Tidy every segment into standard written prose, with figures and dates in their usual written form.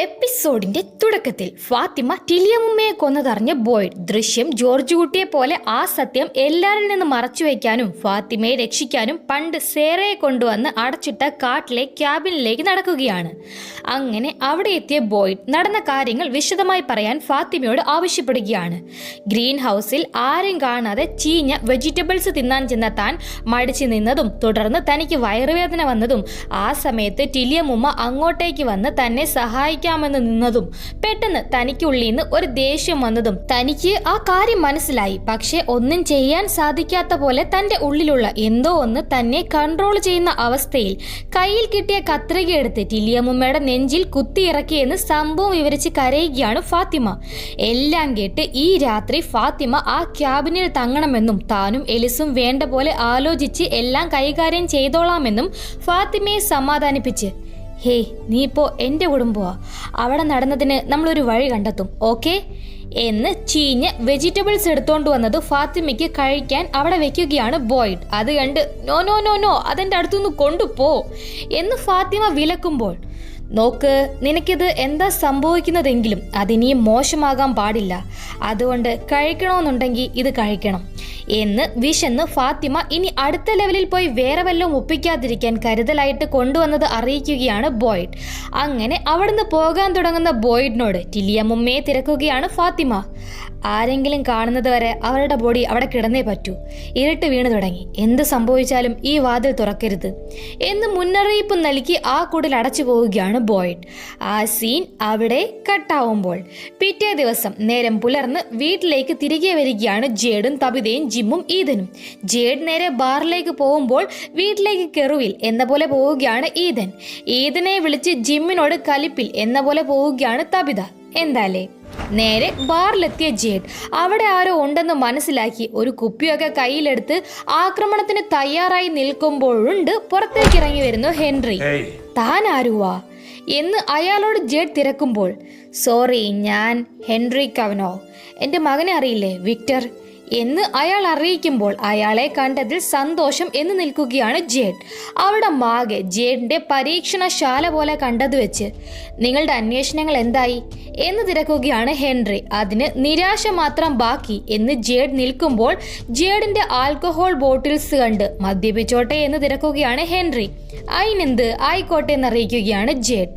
എപ്പിസോഡിന്റെ തുടക്കത്തിൽ ഫാത്തിമ ടിലിയമ്മയെ കൊന്നതറിഞ്ഞ ബോയ്ഡ് ദൃശ്യം ജോർജ് കുട്ടിയെ പോലെ ആ സത്യം എല്ലാരിൽ നിന്ന് മറച്ചു വയ്ക്കാനും ഫാത്തിമയെ രക്ഷിക്കാനും പണ്ട് സേറയെ കൊണ്ടുവന്ന് അടച്ചിട്ട കാട്ടിലെ ക്യാബിനിലേക്ക് നടക്കുകയാണ്. അങ്ങനെ അവിടെ എത്തിയ ബോയ്ഡ് നടന്ന കാര്യങ്ങൾ വിശദമായി പറയാൻ ഫാത്തിമയോട് ആവശ്യപ്പെടുകയാണ്. ഗ്രീൻ ഹൗസിൽ ആരും കാണാതെ ചീഞ്ഞ വെജിറ്റബിൾസ് തിന്നാൻ ചെന്ന താൻ മടിച്ചു നിന്നതും തുടർന്ന് തനിക്ക് വയറുവേദന വന്നതും ആ സമയത്ത് ടിലിയമ്മ അങ്ങോട്ടേക്ക് വന്ന് തന്നെ സഹായിക്കാമെന്ന് നിന്നതും പെട്ടെന്ന് തനിക്കുള്ളിൽ നിന്ന് ഒരു ദേഷ്യം വന്നതും തനിക്ക് ആ കാര്യം മനസ്സിലായി. പക്ഷെ ഒന്നും ചെയ്യാൻ സാധിക്കാത്ത പോലെ തന്റെ ഉള്ളിലുള്ള എന്തോ ഒന്ന് തന്നെ കൺട്രോൾ ചെയ്യുന്ന അവസ്ഥയിൽ കയ്യിൽ കിട്ടിയ കത്രിക എടുത്ത് ടിലിയമ്മയുടെ നെഞ്ചിൽ കുത്തിയിറക്കിയെന്ന് സംഭവം വിവരിച്ച് കരയുകയാണ് ഫാത്തിമ. എല്ലാം കേട്ട് ഈ രാത്രി ഫാത്തിമ ആ ക്യാബിനിൽ തങ്ങണമെന്നും താനും എലിസും വേണ്ട പോലെ ആലോചിച്ച് എല്ലാം കൈകാര്യം ചെയ്തോളാമെന്നും ഫാത്തിമയെ സമാധാനിപ്പിച്ച്, ഹേയ് നീ ഇപ്പോൾ എൻ്റെ കുടുംബമാ, അവിടെ നടന്നതിന് നമ്മളൊരു വഴി കണ്ടെത്തും, ഓക്കെ എന്ന് ചീഞ്ഞ് വെജിറ്റബിൾസ് എടുത്തോണ്ട് വന്നത് ഫാത്തിമയ്ക്ക് കഴിക്കാൻ അവിടെ വെക്കുകയാണ് ബോയ്ഡ്. അത് കണ്ട് നോ നോ നോ നോ അതെൻ്റെ അടുത്തുനിന്ന് കൊണ്ടുപോ എന്ന് ഫാത്തിമ വിലക്കുമ്പോൾ, നോക്ക് നിനക്കിത് എന്താ സംഭവിക്കുന്നതെങ്കിലും അതിനിയും മോശമാകാൻ പാടില്ല, അതുകൊണ്ട് കഴിക്കണമെന്നുണ്ടെങ്കിൽ ഇത് കഴിക്കണം എന്ന് വിശന്ന് ഫാത്തിമ ഇനി അടുത്ത ലെവലിൽ പോയി വേറെ വല്ലതും ഒപ്പിക്കാതിരിക്കാൻ കരുതലായിട്ട് കൊണ്ടുവന്നത് അറിയിക്കുകയാണ് ബോയ്ഡ്. അങ്ങനെ അവിടുന്ന് പോകാൻ തുടങ്ങുന്ന ബോയ്ഡിനോട് ടിലിയമ്മയെ തിരക്കുകയാണ് ഫാത്തിമ. ആരെങ്കിലും കാണുന്നത് വരെ അവരുടെ ബോഡി അവിടെ കിടന്നേ പറ്റൂ, ഇരുട്ട് വീണു തുടങ്ങി, എന്ത് സംഭവിച്ചാലും ഈ വാതിൽ തുറക്കരുത് എന്ന് മുന്നറിയിപ്പ് നൽകി ആ കുടിൽ അടച്ചു പോവുകയാണ് ബോയ്ഡ്. ആ സീൻ അവിടെ കട്ടാവുമ്പോൾ പിറ്റേ ദിവസം നേരം പുലർന്ന് വീട്ടിലേക്ക് തിരികെ വരികയാണ് ജേഡും തബിതയും ജിമ്മും ഈദനും. ജേഡ് നേരെ ബാറിലേക്ക് പോകുമ്പോൾ വീട്ടിലേക്ക് കെറുവിൽ എന്ന പോലെ പോവുകയാണ് ഈദൻ. ഈദനെ വിളിച്ച് ജിമ്മിനോട് കലിപ്പിൽ എന്ന പോലെ പോവുകയാണ് തബിത. എന്താലേ നേരെ ബാറിലെത്തിയ ജേഡ് അവിടെ ആരോ ഉണ്ടെന്ന് മനസ്സിലാക്കി ഒരു കുപ്പിയൊക്കെ കയ്യിലെടുത്ത് ആക്രമണത്തിന് തയ്യാറായി നിൽക്കുമ്പോഴുണ്ട് പുറത്തേക്ക് ഇറങ്ങി വരുന്നു ഹെൻറി. താൻ ആരുവാ എന്ന് അയാളോട് ജേഡ് തിരക്കുമ്പോൾ, സോറി ഞാൻ ഹെൻറി കവനോ, എൻ്റെ മകനെ അറിയില്ലേ വിക്ടർ എന്ന് അയാൾ അറിയിക്കുമ്പോൾ അയാളെ കണ്ടതിൽ സന്തോഷം എന്ന് നിൽക്കുകയാണ് ജേഡ്. അവിടെ മാകെ ജേഡിന്റെ പരീക്ഷണശാല പോലെ കണ്ടത് വെച്ച് നിങ്ങളുടെ അന്വേഷണങ്ങൾ എന്തായി എന്ന് തിരക്കുകയാണ് ഹെൻറി. അതിന് നിരാശ മാത്രം ബാക്കി എന്ന് ജേഡ് നിൽക്കുമ്പോൾ ജേഡിന്റെ ആൽക്കഹോൾ ബോട്ടിൽസ് കണ്ട് മദ്യപിച്ചോട്ടെ എന്ന് തിരക്കുകയാണ് ഹെൻറി. അതിനെന്ത് ആയിക്കോട്ടെ എന്നറിയിക്കുകയാണ് ജേഡ്.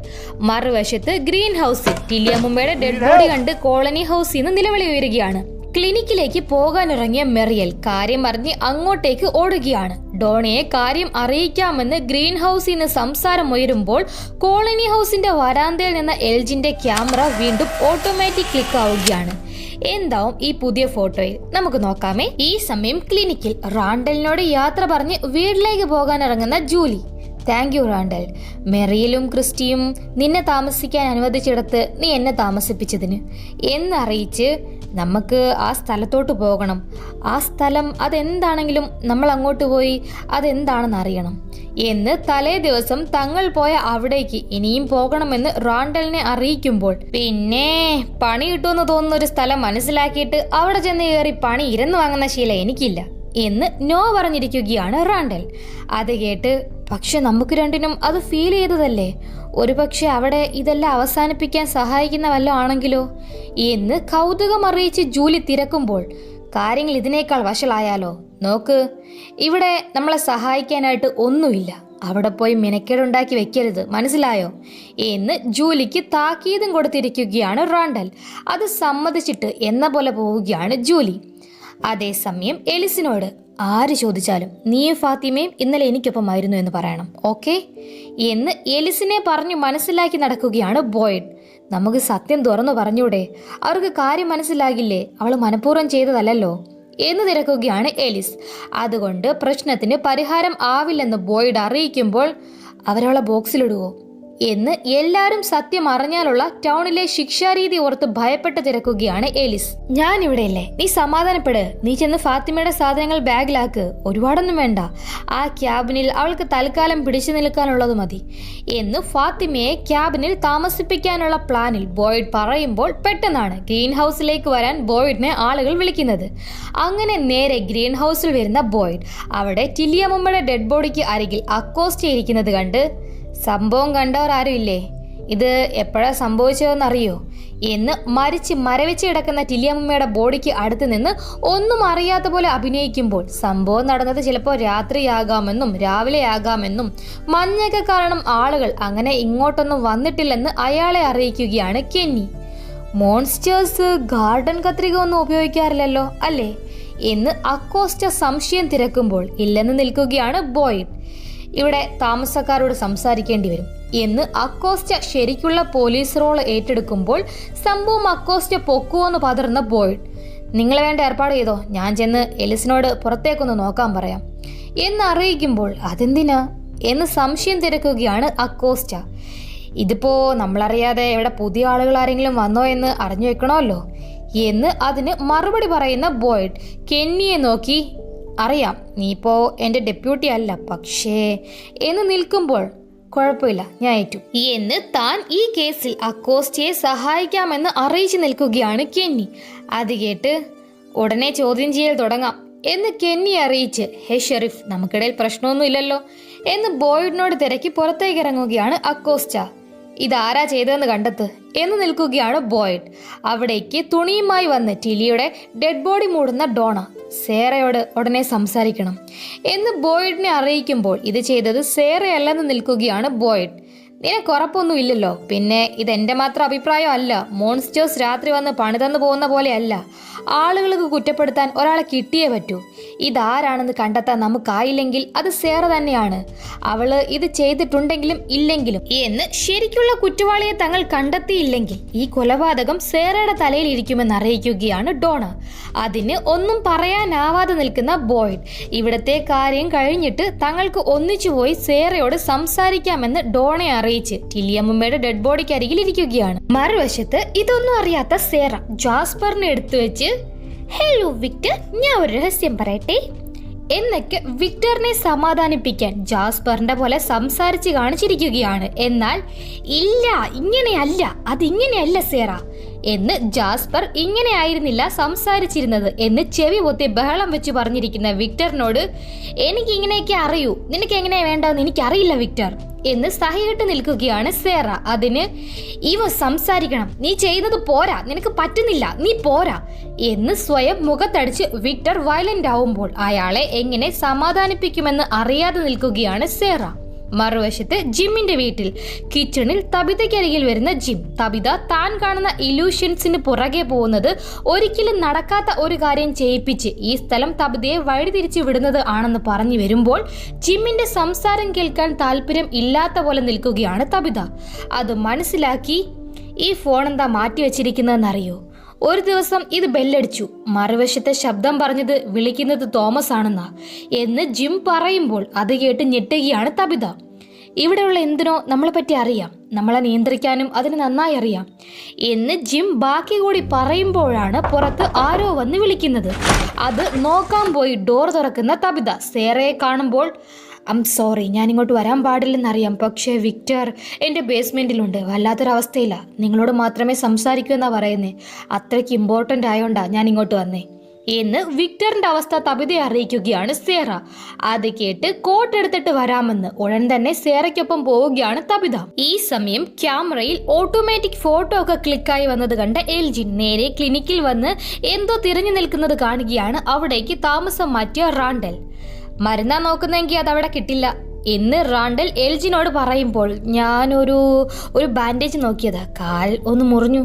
മറുവശത്ത് ഗ്രീൻ ഹൗസിൽ ടിലിയമ്മയുടെ ഡെഡ് ബോഡി കണ്ട് കോളനി ഹൗസിൽ നിന്ന് നിലവിളി ഉയരുകയാണ്. ക്ലിനിക്കിലേക്ക് പോകാനിറങ്ങിയ മെറിയൽ കാര്യം അറിഞ്ഞ് അങ്ങോട്ടേക്ക് ഓടുകയാണ്. ഡോണയെ കാര്യം അറിയിക്കാമെന്ന് ഗ്രീൻ ഹൗസിൽ നിന്ന് സംസാരം ഉയരുമ്പോൾ കോളനി ഹൗസിന്റെ വരാന്തയിൽ നിന്ന് എൽജിന്റെ ക്യാമറ വീണ്ടും ഓട്ടോമാറ്റിക് ക്ലിക്ക് ആവുകയാണ്. എന്താവും ഈ പുതിയ ഫോട്ടോയിൽ നമുക്ക് നോക്കാമേ. ഈ സമയം ക്ലിനിക്കിൽ റാണ്ടലിനോട് യാത്ര പറഞ്ഞ് വീട്ടിലേക്ക് പോകാനിറങ്ങുന്ന ജൂലി. താങ്ക് യു റാണ്ടൽ, മെറിയലും ക്രിസ്റ്റിയും നിന്നെ താമസിക്കാൻ അനുവദിച്ചിടത്ത് നീ എന്നെ താമസിപ്പിച്ചതിന് എന്നറിയിച്ച് നമുക്ക് ആ സ്ഥലത്തോട്ട് പോകണം. ആ സ്ഥലം അതെന്താണെങ്കിലും നമ്മൾ അങ്ങോട്ട് പോയി അതെന്താണെന്ന് അറിയണം എന്ന് തലേ ദിവസം തങ്ങൾ പോയ അവിടേക്ക് ഇനിയും പോകണമെന്ന് റാണ്ടലിനെ അറിയിക്കുമ്പോൾ, പിന്നെ പണി കിട്ടുമെന്ന് തോന്നുന്ന ഒരു സ്ഥലം മനസ്സിലാക്കിയിട്ട് അവിടെ ചെന്ന് കയറി പണി ഇരന്ന് വാങ്ങുന്ന ശീലം എനിക്കില്ല എന്ന് നോ പറഞ്ഞിരിക്കുകയാണ് റാണ്ടൽ. അത് കേട്ട് പക്ഷെ നമുക്ക് രണ്ടിനും അത് ഫീൽ ചെയ്തതല്ലേ, ഒരു പക്ഷെ അവിടെ ഇതെല്ലാം അവസാനിപ്പിക്കാൻ സഹായിക്കുന്ന വല്ലതും ആണെങ്കിലോ എന്ന് കൗതുകം അറിയിച്ച് ജൂലി തിരക്കുമ്പോൾ, കാര്യങ്ങൾ ഇതിനേക്കാൾ വഷളായാലോ, നോക്ക് ഇവിടെ നമ്മളെ സഹായിക്കാനായിട്ട് ഒന്നുമില്ല, അവിടെ പോയി മെനക്കേടുണ്ടാക്കി വെക്കരുത്, മനസ്സിലായോ എന്ന് ജൂലിക്ക് താക്കീതും കൊടുത്തിരിക്കുകയാണ് റാണ്ടൽ. അത് സമ്മതിച്ചിട്ട് എന്ന പോലെ പോവുകയാണ് ജൂലി. അതേസമയം എലിസിനോട് ആര് ചോദിച്ചാലും നീയും ഫാത്തിമയും ഇന്നലെ എനിക്കൊപ്പമായിരുന്നു എന്ന് പറയണം, ഓക്കെ എന്ന് എലിസിനെ പറഞ്ഞു മനസ്സിലാക്കി നടക്കുകയാണ് ബോയ്ഡ്. നമുക്ക് സത്യം തുറന്നു പറഞ്ഞൂടെ, അവർക്ക് കാര്യം മനസ്സിലാകില്ലേ, അവൾ മനഃപൂർവ്വം ചെയ്തതല്ലോ എന്ന് തിരക്കുകയാണ് എലിസ്. അതുകൊണ്ട് പ്രശ്നത്തിന് പരിഹാരം ആവില്ലെന്ന് ബോയ്ഡ് അറിയിക്കുമ്പോൾ, അവരവളെ ബോക്സിലിടുവോ എന്ന് എല്ലാരും സത്യം അറിഞ്ഞാലുള്ള ടൗണിലെ ശിക്ഷാരീതി ഓർത്ത് ഭയപ്പെട്ട് തിരക്കുകയാണ് എലിസ്. ഞാൻ ഇവിടെയല്ലേ, നീ സമാധാനപ്പെട്, നീ ചെന്ന് ഫാത്തിമയുടെ സാധനങ്ങൾ ബാഗിലാക്ക്, ഒരുപാടൊന്നും വേണ്ട, ആ ക്യാബിനിൽ അവൾക്ക് തൽക്കാലം പിടിച്ചു നിൽക്കാനുള്ളത് മതി എന്ന് ഫാത്തിമയെ ക്യാബിനിൽ താമസിപ്പിക്കാനുള്ള പ്ലാനിൽ ബോയ്ഡ് പറയുമ്പോൾ പെട്ടെന്നാണ് ഗ്രീൻ ഹൗസിലേക്ക് വരാൻ ബോയ്ഡിനെ ആളുകൾ വിളിക്കുന്നത്. അങ്ങനെ നേരെ ഗ്രീൻ ഹൗസിൽ വരുന്ന ബോയ്ഡ് അവിടെ ടിലിയമ്മയുടെ ഡെഡ് ബോഡിക്ക് അരികിൽ അക്കോസ്റ്റ് ചെയ്തിരിക്കുന്നത് കണ്ട്, സംഭവം കണ്ടവർ ആരും ഇല്ലേ ഇത് എപ്പോഴാ സംഭവിച്ചതെന്നറിയോ എന്ന് മരിച്ച് മരവിച്ച് കിടക്കുന്ന ടിലിയമ്മയുടെ ബോഡിക്ക് അടുത്ത് നിന്ന് ഒന്നും അറിയാത്ത പോലെ അഭിനയിക്കുമ്പോൾ സംഭവം നടന്നത് ചിലപ്പോൾ രാത്രിയാകാമെന്നും രാവിലെയാകാമെന്നും മഞ്ഞൊക്കെ കാരണം ആളുകൾ അങ്ങനെ ഇങ്ങോട്ടൊന്നും വന്നിട്ടില്ലെന്ന് അയാളെ അറിയിക്കുകയാണ് കെന്നി. മോൺസ്റ്റേഴ്സ് ഗാർഡൻ കത്രിക ഒന്നും ഉപയോഗിക്കാറില്ലല്ലോ അല്ലേ എന്ന് അക്കോസ്റ്റ സംശയം തിരക്കുമ്പോൾ ഇല്ലെന്ന് നിൽക്കുകയാണ് ബോയ്ഡ്. ഇവിടെ താമസക്കാരോട് സംസാരിക്കേണ്ടി വരും എന്ന് അക്കോസ്റ്റ ശരിക്കുള്ള പോലീസ് റോൾ ഏറ്റെടുക്കുമ്പോൾ സംഭവം അക്കോസ്റ്റ പൊക്കുവോന്ന് പതർന്ന ബോയ്ഡ്. നിങ്ങൾ വേണ്ട ഏർപ്പാട് ചെയ്തോ, ഞാൻ ചെന്ന് എലിസിനോട് പുറത്തേക്കൊന്ന് നോക്കാൻ പറയാം എന്ന് അറിയിക്കുമ്പോൾ അതെന്തിനാ എന്ന് സംശയം തിരക്കുകയാണ് അക്കോസ്റ്റ. ഇതിപ്പോ നമ്മളറിയാതെ ഇവിടെ പുതിയ ആളുകൾ ആരെങ്കിലും വന്നോ എന്ന് അറിഞ്ഞു വെക്കണമല്ലോ എന്ന് അതിന് മറുപടി പറയുന്ന ബോയ്ഡ് കെന്നിയെ നോക്കി, അറിയാം നീ ഇപ്പോ എൻ്റെ ഡെപ്യൂട്ടി അല്ല, പക്ഷേ എന്ന് നിൽക്കുമ്പോൾ കുഴപ്പമില്ല ഞാൻ ഏറ്റു എന്ന് താൻ ഈ കേസിൽ അക്കോസ്റ്റയെ സഹായിക്കാമെന്ന് അറിയിച്ചു നിൽക്കുകയാണ് കെന്നി. അത് കേട്ട് ഉടനെ ചോദ്യം ചെയ്യൽ തുടങ്ങാം എന്ന് കെന്നി അറിയിച്ച്, ഹേ ഷെറിഫ് നമുക്കിടയിൽ പ്രശ്നമൊന്നും ഇല്ലല്ലോ എന്ന് ബോയ്ഡിനോട് തിരക്കി പുറത്തേക്ക് ഇറങ്ങുകയാണ് അക്കോസ്റ്റ. ഇതാരാ ചെയ്തതെന്ന് കണ്ടെത്ത് എന്ന് നിൽക്കുകയാണ് ബോയ്ഡ്. അവിടേക്ക് തുണിയുമായി വന്ന് ടിലിയുടെ ഡെഡ് ബോഡി മൂടുന്ന ഡോണ സേറയോട് ഉടനെ സംസാരിക്കണം എന്ന് ബോയ്ഡിനെ അറിയിക്കുമ്പോൾ ഇത് ചെയ്തത് സേറയല്ലെന്ന് നിൽക്കുകയാണ് ബോയ്ഡ്. നിനക്കുറപ്പൊന്നും ഇല്ലല്ലോ, പിന്നെ ഇതെന്റെ മാത്രം അഭിപ്രായം അല്ല, മോൺസ്റ്റേഴ്സ് രാത്രി വന്ന് പണിതന്നു പോകുന്ന പോലെയല്ല, ആളുകൾക്ക് കുറ്റപ്പെടുത്താൻ ഒരാളെ കിട്ടിയേ പറ്റൂ. ഇതാരാണെന്ന് കണ്ടെത്താൻ നമുക്കായില്ലെങ്കിൽ അത് സേറ തന്നെയാണ്, അവള് ഇത് ചെയ്തിട്ടുണ്ടെങ്കിലും ഇല്ലെങ്കിലും എന്ന് ശരിക്കുള്ള കുറ്റവാളിയെ തങ്ങൾ കണ്ടെത്തിയില്ലെങ്കിൽ ഈ കൊലപാതകം സേറയുടെ തലയിൽ ഇരിക്കുമെന്ന് അറിയിക്കുകയാണ് ഡോണ. അതിന് ഒന്നും പറയാനാവാതെ നിൽക്കുന്ന ബോയ്ഡ് ഇവിടത്തെ കാര്യം കഴിഞ്ഞിട്ട് തങ്ങൾക്ക് ഒന്നിച്ചുപോയി സേറയോട് സംസാരിക്കാമെന്ന് ഡോണയെ അറിയിച്ച് ടിലിയമ്മയുടെ ഡെഡ് ബോഡിക്ക് അരികിൽ ഇരിക്കുകയാണ്. മറുവശത്ത് ഇതൊന്നും അറിയാത്ത സേറ ജാസ്പറിനെ എടുത്തു വെച്ച്, ഹലോ വിക്ടർ, ഞാൻ ഒരു രഹസ്യം പറയട്ടെ എന്നൊക്കെ വിക്ടറിനെ സമാധാനിപ്പിക്കാൻ ജാസ്പറിന്റെ പോലെ സംസാരിച്ച് കാണിച്ചിരിക്കുകയാണ്. എന്നാൽ ഇല്ല, ഇങ്ങനെയല്ല, അതിങ്ങനെയല്ല സേറ എന്ന് ജാസ്പർ ഇങ്ങനെയായിരുന്നില്ല സംസാരിച്ചിരുന്നത് എന്ന് ചെവി പൊത്തി ബഹളം വെച്ച് പറഞ്ഞിരിക്കുന്ന വിക്ടറിനോട്, എനിക്ക് ഇങ്ങനെയൊക്കെ അറിയൂ, നിനക്ക് എങ്ങനെയാ വേണ്ടതെന്ന് എനിക്കറിയില്ല വിക്ടർ എന്ന് സഹികെട്ട് നിൽക്കുകയാണ് സേറ. അതിന് ഇവ സംസാരിക്കണം, നീ ചെയ്യുന്നത് പോരാ, നിനക്ക് പറ്റുന്നില്ല, നീ പോരാ എന്ന് സ്വയം മുഖത്തടിച്ച് വിക്ടർ വയലന്റ് ആവുമ്പോൾ അയാളെ എങ്ങനെ സമാധാനിപ്പിക്കുമെന്ന് അറിയാതെ നിൽക്കുകയാണ് സേറ. മറുവശത്ത് ജിമ്മിന്റെ വീട്ടിൽ കിച്ചണിൽ തബിതയ്ക്കരികിൽ വരുന്ന ജിം തബിത താൻ കാണുന്ന ഇലൂഷൻസിന് പുറകെ പോകുന്നത് ഒരിക്കലും നടക്കാത്ത ഒരു കാര്യം ചെയ്യിപ്പിച്ച് ഈ സ്ഥലം തബിതയെ വഴിതിരിച്ചു വിടുന്നത് ആണെന്ന് പറഞ്ഞു വരുമ്പോൾ ജിമ്മിന്റെ സംസാരം കേൾക്കാൻ താല്പര്യം ഇല്ലാത്ത പോലെ നിൽക്കുകയാണ് തബിത. അത് മനസ്സിലാക്കി, ഈ ഫോൺ എന്താ മാറ്റിവെച്ചിരിക്കുന്നതെന്നറിയോ, ഒരു ദിവസം ഇത് ബെല്ലടിച്ചു, മറുവശത്തെ ശബ്ദം പറഞ്ഞത് വിളിക്കുന്നത് തോമസ് ആണെന്നാ എന്ന് ജിം പറയുമ്പോൾ അത് കേട്ട് ഞെട്ടുകയാണ് തബിത. ഇവിടെയുള്ള എന്തിനോ നമ്മളെ പറ്റി അറിയാം, നമ്മളെ നിയന്ത്രിക്കാനും അതിന് നന്നായി അറിയാം എന്ന് ജിം ബാക്കി കൂടി പറയുമ്പോഴാണ് പുറത്ത് ആരോ വന്ന് വിളിക്കുന്നത്. അത് നോക്കാൻ പോയി ഡോർ തുറക്കുന്ന തബിത സേറയെ കാണുമ്പോൾ, സോറി, ഞാൻ ഇങ്ങോട്ട് വരാൻ പാടില്ലെന്നറിയാം, പക്ഷേ വിക്ടർ എൻ്റെ ബേസ്മെൻറ്റിലുണ്ട്, വല്ലാത്തൊരവസ്ഥയില്ല, നിങ്ങളോട് മാത്രമേ സംസാരിക്കൂ എന്നാ പറയുന്നേ, അത്രയ്ക്ക് ഇമ്പോർട്ടൻ്റ് ആയോണ്ടാ ഞാൻ ഇങ്ങോട്ട് വന്നേ എന്ന് വിക്ടറിന്റെ അവസ്ഥ തബിതയെ അറിയിക്കുകയാണ് സേറ. അത് കേട്ട് കോട്ട് എടുത്തിട്ട് വരാമെന്ന് ഉടൻ തന്നെ സേറയ്ക്കൊപ്പം പോവുകയാണ് തബിത. ഈ സമയം ക്യാമറയിൽ ഓട്ടോമാറ്റിക് ഫോട്ടോ ഒക്കെ ക്ലിക്കായി വന്നത് കണ്ട എൽജിൻ നേരെ ക്ലിനിക്കിൽ വന്ന് എന്തോ തിരഞ്ഞു നിൽക്കുന്നത് കാണുകയാണ്. അവിടേക്ക് താമസം മാറ്റിയ റാണ്ടൽ. മരുന്നാ നോക്കുന്നെങ്കിൽ അതവിടെ കിട്ടില്ല എന്ന് റാണ്ടൽ എൽജിനോട് പറയുമ്പോൾ, ഞാനൊരു ബാൻഡേജ് നോക്കിയതാ, കാൽ ഒന്ന് മുറിഞ്ഞു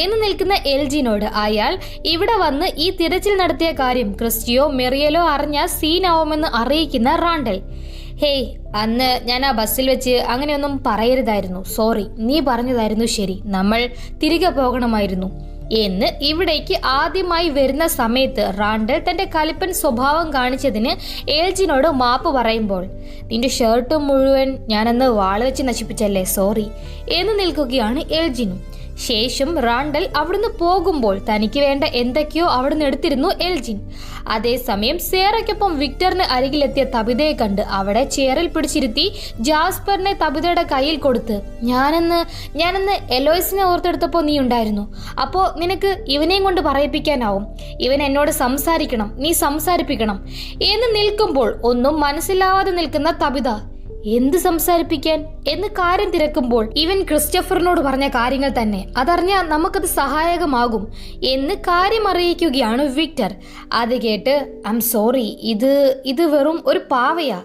എന്ന് നിൽക്കുന്ന എൽജിനോട് അയാൾ ഇവിടെ വന്ന് ഈ തിരച്ചിൽ നടത്തിയ കാര്യം ക്രിസ്റ്റിയോ മെറിയലോ അറിഞ്ഞാൽ സീനാവുമെന്ന് അറിയിക്കുന്ന റാണ്ടൽ, ഹേയ് അന്ന് ഞാൻ ആ ബസ്സിൽ വെച്ച് അങ്ങനെയൊന്നും പറയരുതായിരുന്നു, സോറി, നീ പറഞ്ഞതായിരുന്നു ശരി, നമ്മൾ തിരികെ പോകണമായിരുന്നു എന്ന് ഇവിടേക്ക് ആദ്യമായി വരുന്ന സമയത്ത് റാണ്ടൽ തന്റെ കലിപ്പൻ സ്വഭാവം കാണിച്ചതിന് എൽജിനോട് മാപ്പ് പറയുമ്പോൾ, നിന്റെ ഷർട്ട് മുഴുവൻ ഞാനന്ന് വാള് വെച്ച് നശിപ്പിച്ചല്ലേ, സോറി എന്ന് നിൽക്കുകയാണ് എൽജിനും. ശേഷം റാണ്ടൽ അവിടുന്ന് പോകുമ്പോൾ തനിക്ക് വേണ്ട എന്തൊക്കെയോ അവിടുന്ന് എടുത്തിരുന്നു എൽജിൻ. അതേസമയം സേറയ്ക്കൊപ്പം വിക്ടറിന് അരികിലെത്തിയ തബിതയെ കണ്ട് അവിടെ ചെയറിൽ പിടിച്ചിരുത്തി ജാസ്പറിനെ തബിതയുടെ കയ്യിൽ കൊടുത്ത്, ഞാനന്ന് എലോയ്സിനെ ഓർത്തെടുത്തപ്പോൾ നീ ഉണ്ടായിരുന്നു, അപ്പോൾ നിനക്ക് ഇവനെയും കൊണ്ട് പറയിപ്പിക്കാനാവും, ഇവൻ എന്നോട് സംസാരിക്കണം, നീ സംസാരിപ്പിക്കണം എന്ന് നിൽക്കുമ്പോൾ ഒന്നും മനസ്സിലാവാതെ നിൽക്കുന്ന തബിത, എന്ത് സംസാരിപ്പിക്കാൻ എന്ന് കാര്യം തിരക്കുമ്പോൾ ഇവൻ ക്രിസ്റ്റഫറിനോട് പറഞ്ഞ കാര്യങ്ങൾ തന്നെ അതറിഞ്ഞാൽ നമുക്കത് സഹായകമാകും എന്ന് കാര്യം അറിയിക്കുകയാണ് വിക്ടർ. അത് കേട്ട് ഐ എം സോറി, ഇത് വെറും ഒരു പാവയാ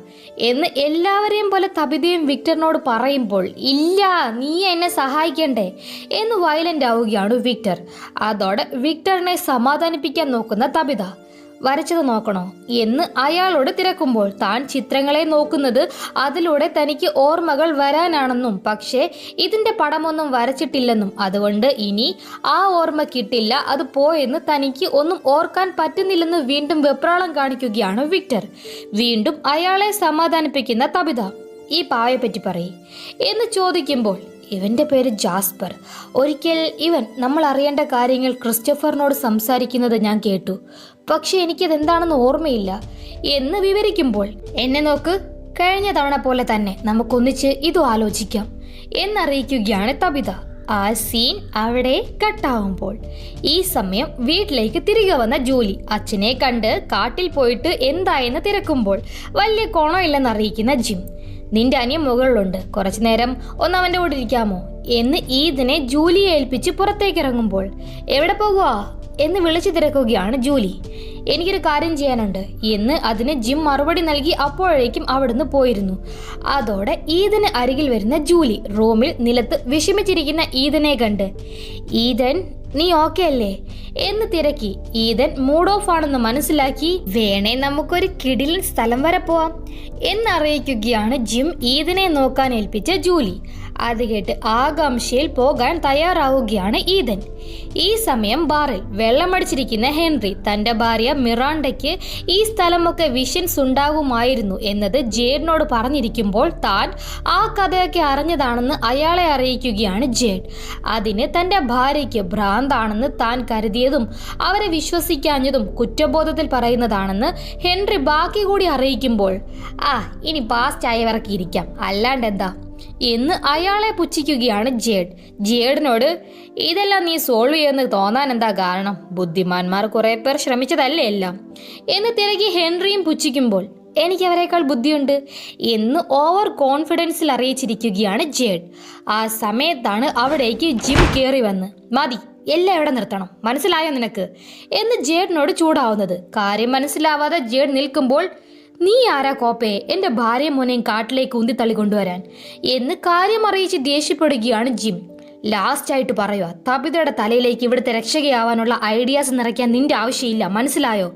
എന്ന് എല്ലാവരെയും പോലെ തബിതയും വിക്ടറിനോട് പറയുമ്പോൾ ഇല്ല, നീ എന്നെ സഹായിക്കണ്ടേ എന്ന് വയലന്റ് ആവുകയാണ് വിക്ടർ. അതോടെ വിക്ടറിനെ സമാധാനിപ്പിക്കാൻ നോക്കുന്ന തബിത വരച്ചത് നോക്കണോ എന്ന് അയാളോട് തിരക്കുമ്പോൾ താൻ ചിത്രങ്ങളെ നോക്കുന്നത് അതിലൂടെ തനിക്ക് ഓർമ്മകൾ വരാനാണെന്നും പക്ഷേ ഇതിന്റെ പടമൊന്നും വരച്ചിട്ടില്ലെന്നും അതുകൊണ്ട് ഇനി ആ ഓർമ്മ കിട്ടില്ല, അത് പോയെന്ന് തനിക്ക് ഒന്നും ഓർക്കാൻ പറ്റുന്നില്ലെന്ന് വീണ്ടും വെപ്രാളം കാണിക്കുകയാണ് വിക്ടർ. വീണ്ടും അയാളെ സമാധാനിപ്പിക്കുന്ന തബിത ഈ പാവയെപ്പറ്റി പറയേ എന്ന് ചോദിക്കുമ്പോൾ ഇവന്റെ പേര് ജാസ്പർ. ഒരിക്കൽ ഇവൻ നമ്മൾ അറിയേണ്ട കാര്യങ്ങൾ ക്രിസ്റ്റഫറിനോട് സംസാരിക്കുന്നത് ഞാൻ കേട്ടു, പക്ഷെ എനിക്കതെന്താണെന്ന് ഓർമ്മയില്ല എന്ന് വിവരിക്കുമ്പോൾ എന്നെ നോക്ക്, കഴിഞ്ഞ തവണ പോലെ തന്നെ നമുക്കൊന്നിച്ച് ഇതും ആലോചിക്കാം എന്നറിയിക്കുകയാണ് തബിത. ആ സീൻ അവിടെ കട്ടാവുമ്പോൾ ഈ സമയം വീട്ടിലേക്ക് തിരികെ വന്ന ജൂലി അച്ഛനെ കണ്ട് കാട്ടിൽ പോയിട്ട് എന്തായെന്ന് തിരക്കുമ്പോൾ വലിയ കോണമില്ലെന്ന് അറിയിക്കുന്ന ജിം. നിന്റെ അനിയൻ മുകളിലുണ്ട്, കുറച്ചു നേരം ഒന്ന് അവൻ്റെ കൂടെ ഇരിക്കാമോ എന്ന് ഈദിനെ ജൂലിയെ ഏൽപ്പിച്ച് പുറത്തേക്ക് ഇറങ്ങുമ്പോൾ എവിടെ പോകുക എന്ന് വിളിച്ചു തിരക്കുകയാണ് ജൂലി. എനിക്കൊരു കാര്യം ചെയ്യാനുണ്ട് എന്ന് അതിന് ജിം മറുപടി നൽകി അപ്പോഴേക്കും അവിടുന്ന് പോയിരുന്നു. അതോടെ ഈദന് അരികിൽ വരുന്ന ജൂലി റൂമിൽ നിലത്ത് വിഷമിച്ചിരിക്കുന്ന ഈദനെ കണ്ട് ഈദൻ നീ ഓക്കെ അല്ലേ എന്ന് തിരക്കി. ഈദൻ മൂഡ് ഓഫ് ആണെന്ന് മനസ്സിലാക്കി വേണേ നമുക്കൊരു കിടിലൻ സ്ഥലം വരെ പോവാം എന്നറിയിക്കുകയാണ് ജിം ഈദനെ നോക്കാൻ ഏൽപ്പിച്ച ജൂലി. അത് കേട്ട് ആകാംക്ഷയിൽ പോകാൻ തയ്യാറാവുകയാണ് ഈദൻ. ഈ സമയം ബാറിൽ വെള്ളമടിച്ചിരിക്കുന്ന ഹെൻറി തന്റെ ഭാര്യ മിറാണ്ടയ്ക്ക് ഈ സ്ഥലമൊക്കെ വിഷൻസ് ഉണ്ടാകുമായിരുന്നു എന്നത് ജേഡിനോട് പറഞ്ഞിരിക്കുമ്പോൾ താൻ ആ കഥയൊക്കെ അറിഞ്ഞതാണെന്ന് അയാളെ അറിയിക്കുകയാണ് ജേഡ്. അതിന് തന്റെ ഭാര്യയ്ക്ക് ഭ്രാന്താണെന്ന് താൻ കരുതിയതും അവരെ വിശ്വസിക്കാഞ്ഞതും കുറ്റബോധത്തിൽ പറയുന്നതാണെന്ന് ഹെൻറി ബാക്കി കൂടി അറിയിക്കുമ്പോൾ ഇനി പാസ്റ്റ് ആയവർക്ക് ഇരിക്കാം, അല്ലാണ്ടെന്താ എന്ന് അയാളെ പുച്ഛിക്കുകയാണ് ജേഡ്. ജേഡിനോട് ഇതെല്ലാം നീ സോൾവ് ചെയ്യുമെന്ന് തോന്നാൻ എന്താ കാരണം? ബുദ്ധിമാന്മാർ കുറെ പേർ ശ്രമിച്ചതല്ലേ എല്ലാം എന്ന് തിരക്കി ഹെൻറിയും പുച്ഛിക്കുമ്പോൾ എനിക്ക് അവരെക്കാൾ ബുദ്ധിയുണ്ട് എന്ന് ഓവർ കോൺഫിഡൻസിൽ അറിയിച്ചിരിക്കുകയാണ് ജേഡ്. ആ സമയത്താണ് അവിടേക്ക് ജിം കയറി വന്ന് മതി എല്ലാം എവിടെ നിർത്തണം, മനസ്സിലായോ നിനക്ക് എന്ന് ജേഡിനോട് ചൂടാവുന്നത്. കാര്യം മനസ്സിലാവാതെ ജേഡ് നിൽക്കുമ്പോൾ നീ ആരാ കോപ്പയെ എൻ്റെ ഭാര്യയും മോനെയും കാട്ടിലേക്ക് ഉന്തിത്തള്ളി കൊണ്ടുവരാൻ എന്ന് കാര്യം അറിയിച്ച് ദേഷ്യപ്പെടുകയാണ് ജിം. ലാസ്റ്റ് ആയിട്ട് പറയുക, തബിതയുടെ തലയിലേക്ക് ഇവിടുത്തെ രക്ഷകയാവാനുള്ള ഐഡിയാസ് നിറയ്ക്കാൻ നിന്റെ ആവശ്യമില്ല, മനസ്സിലായോ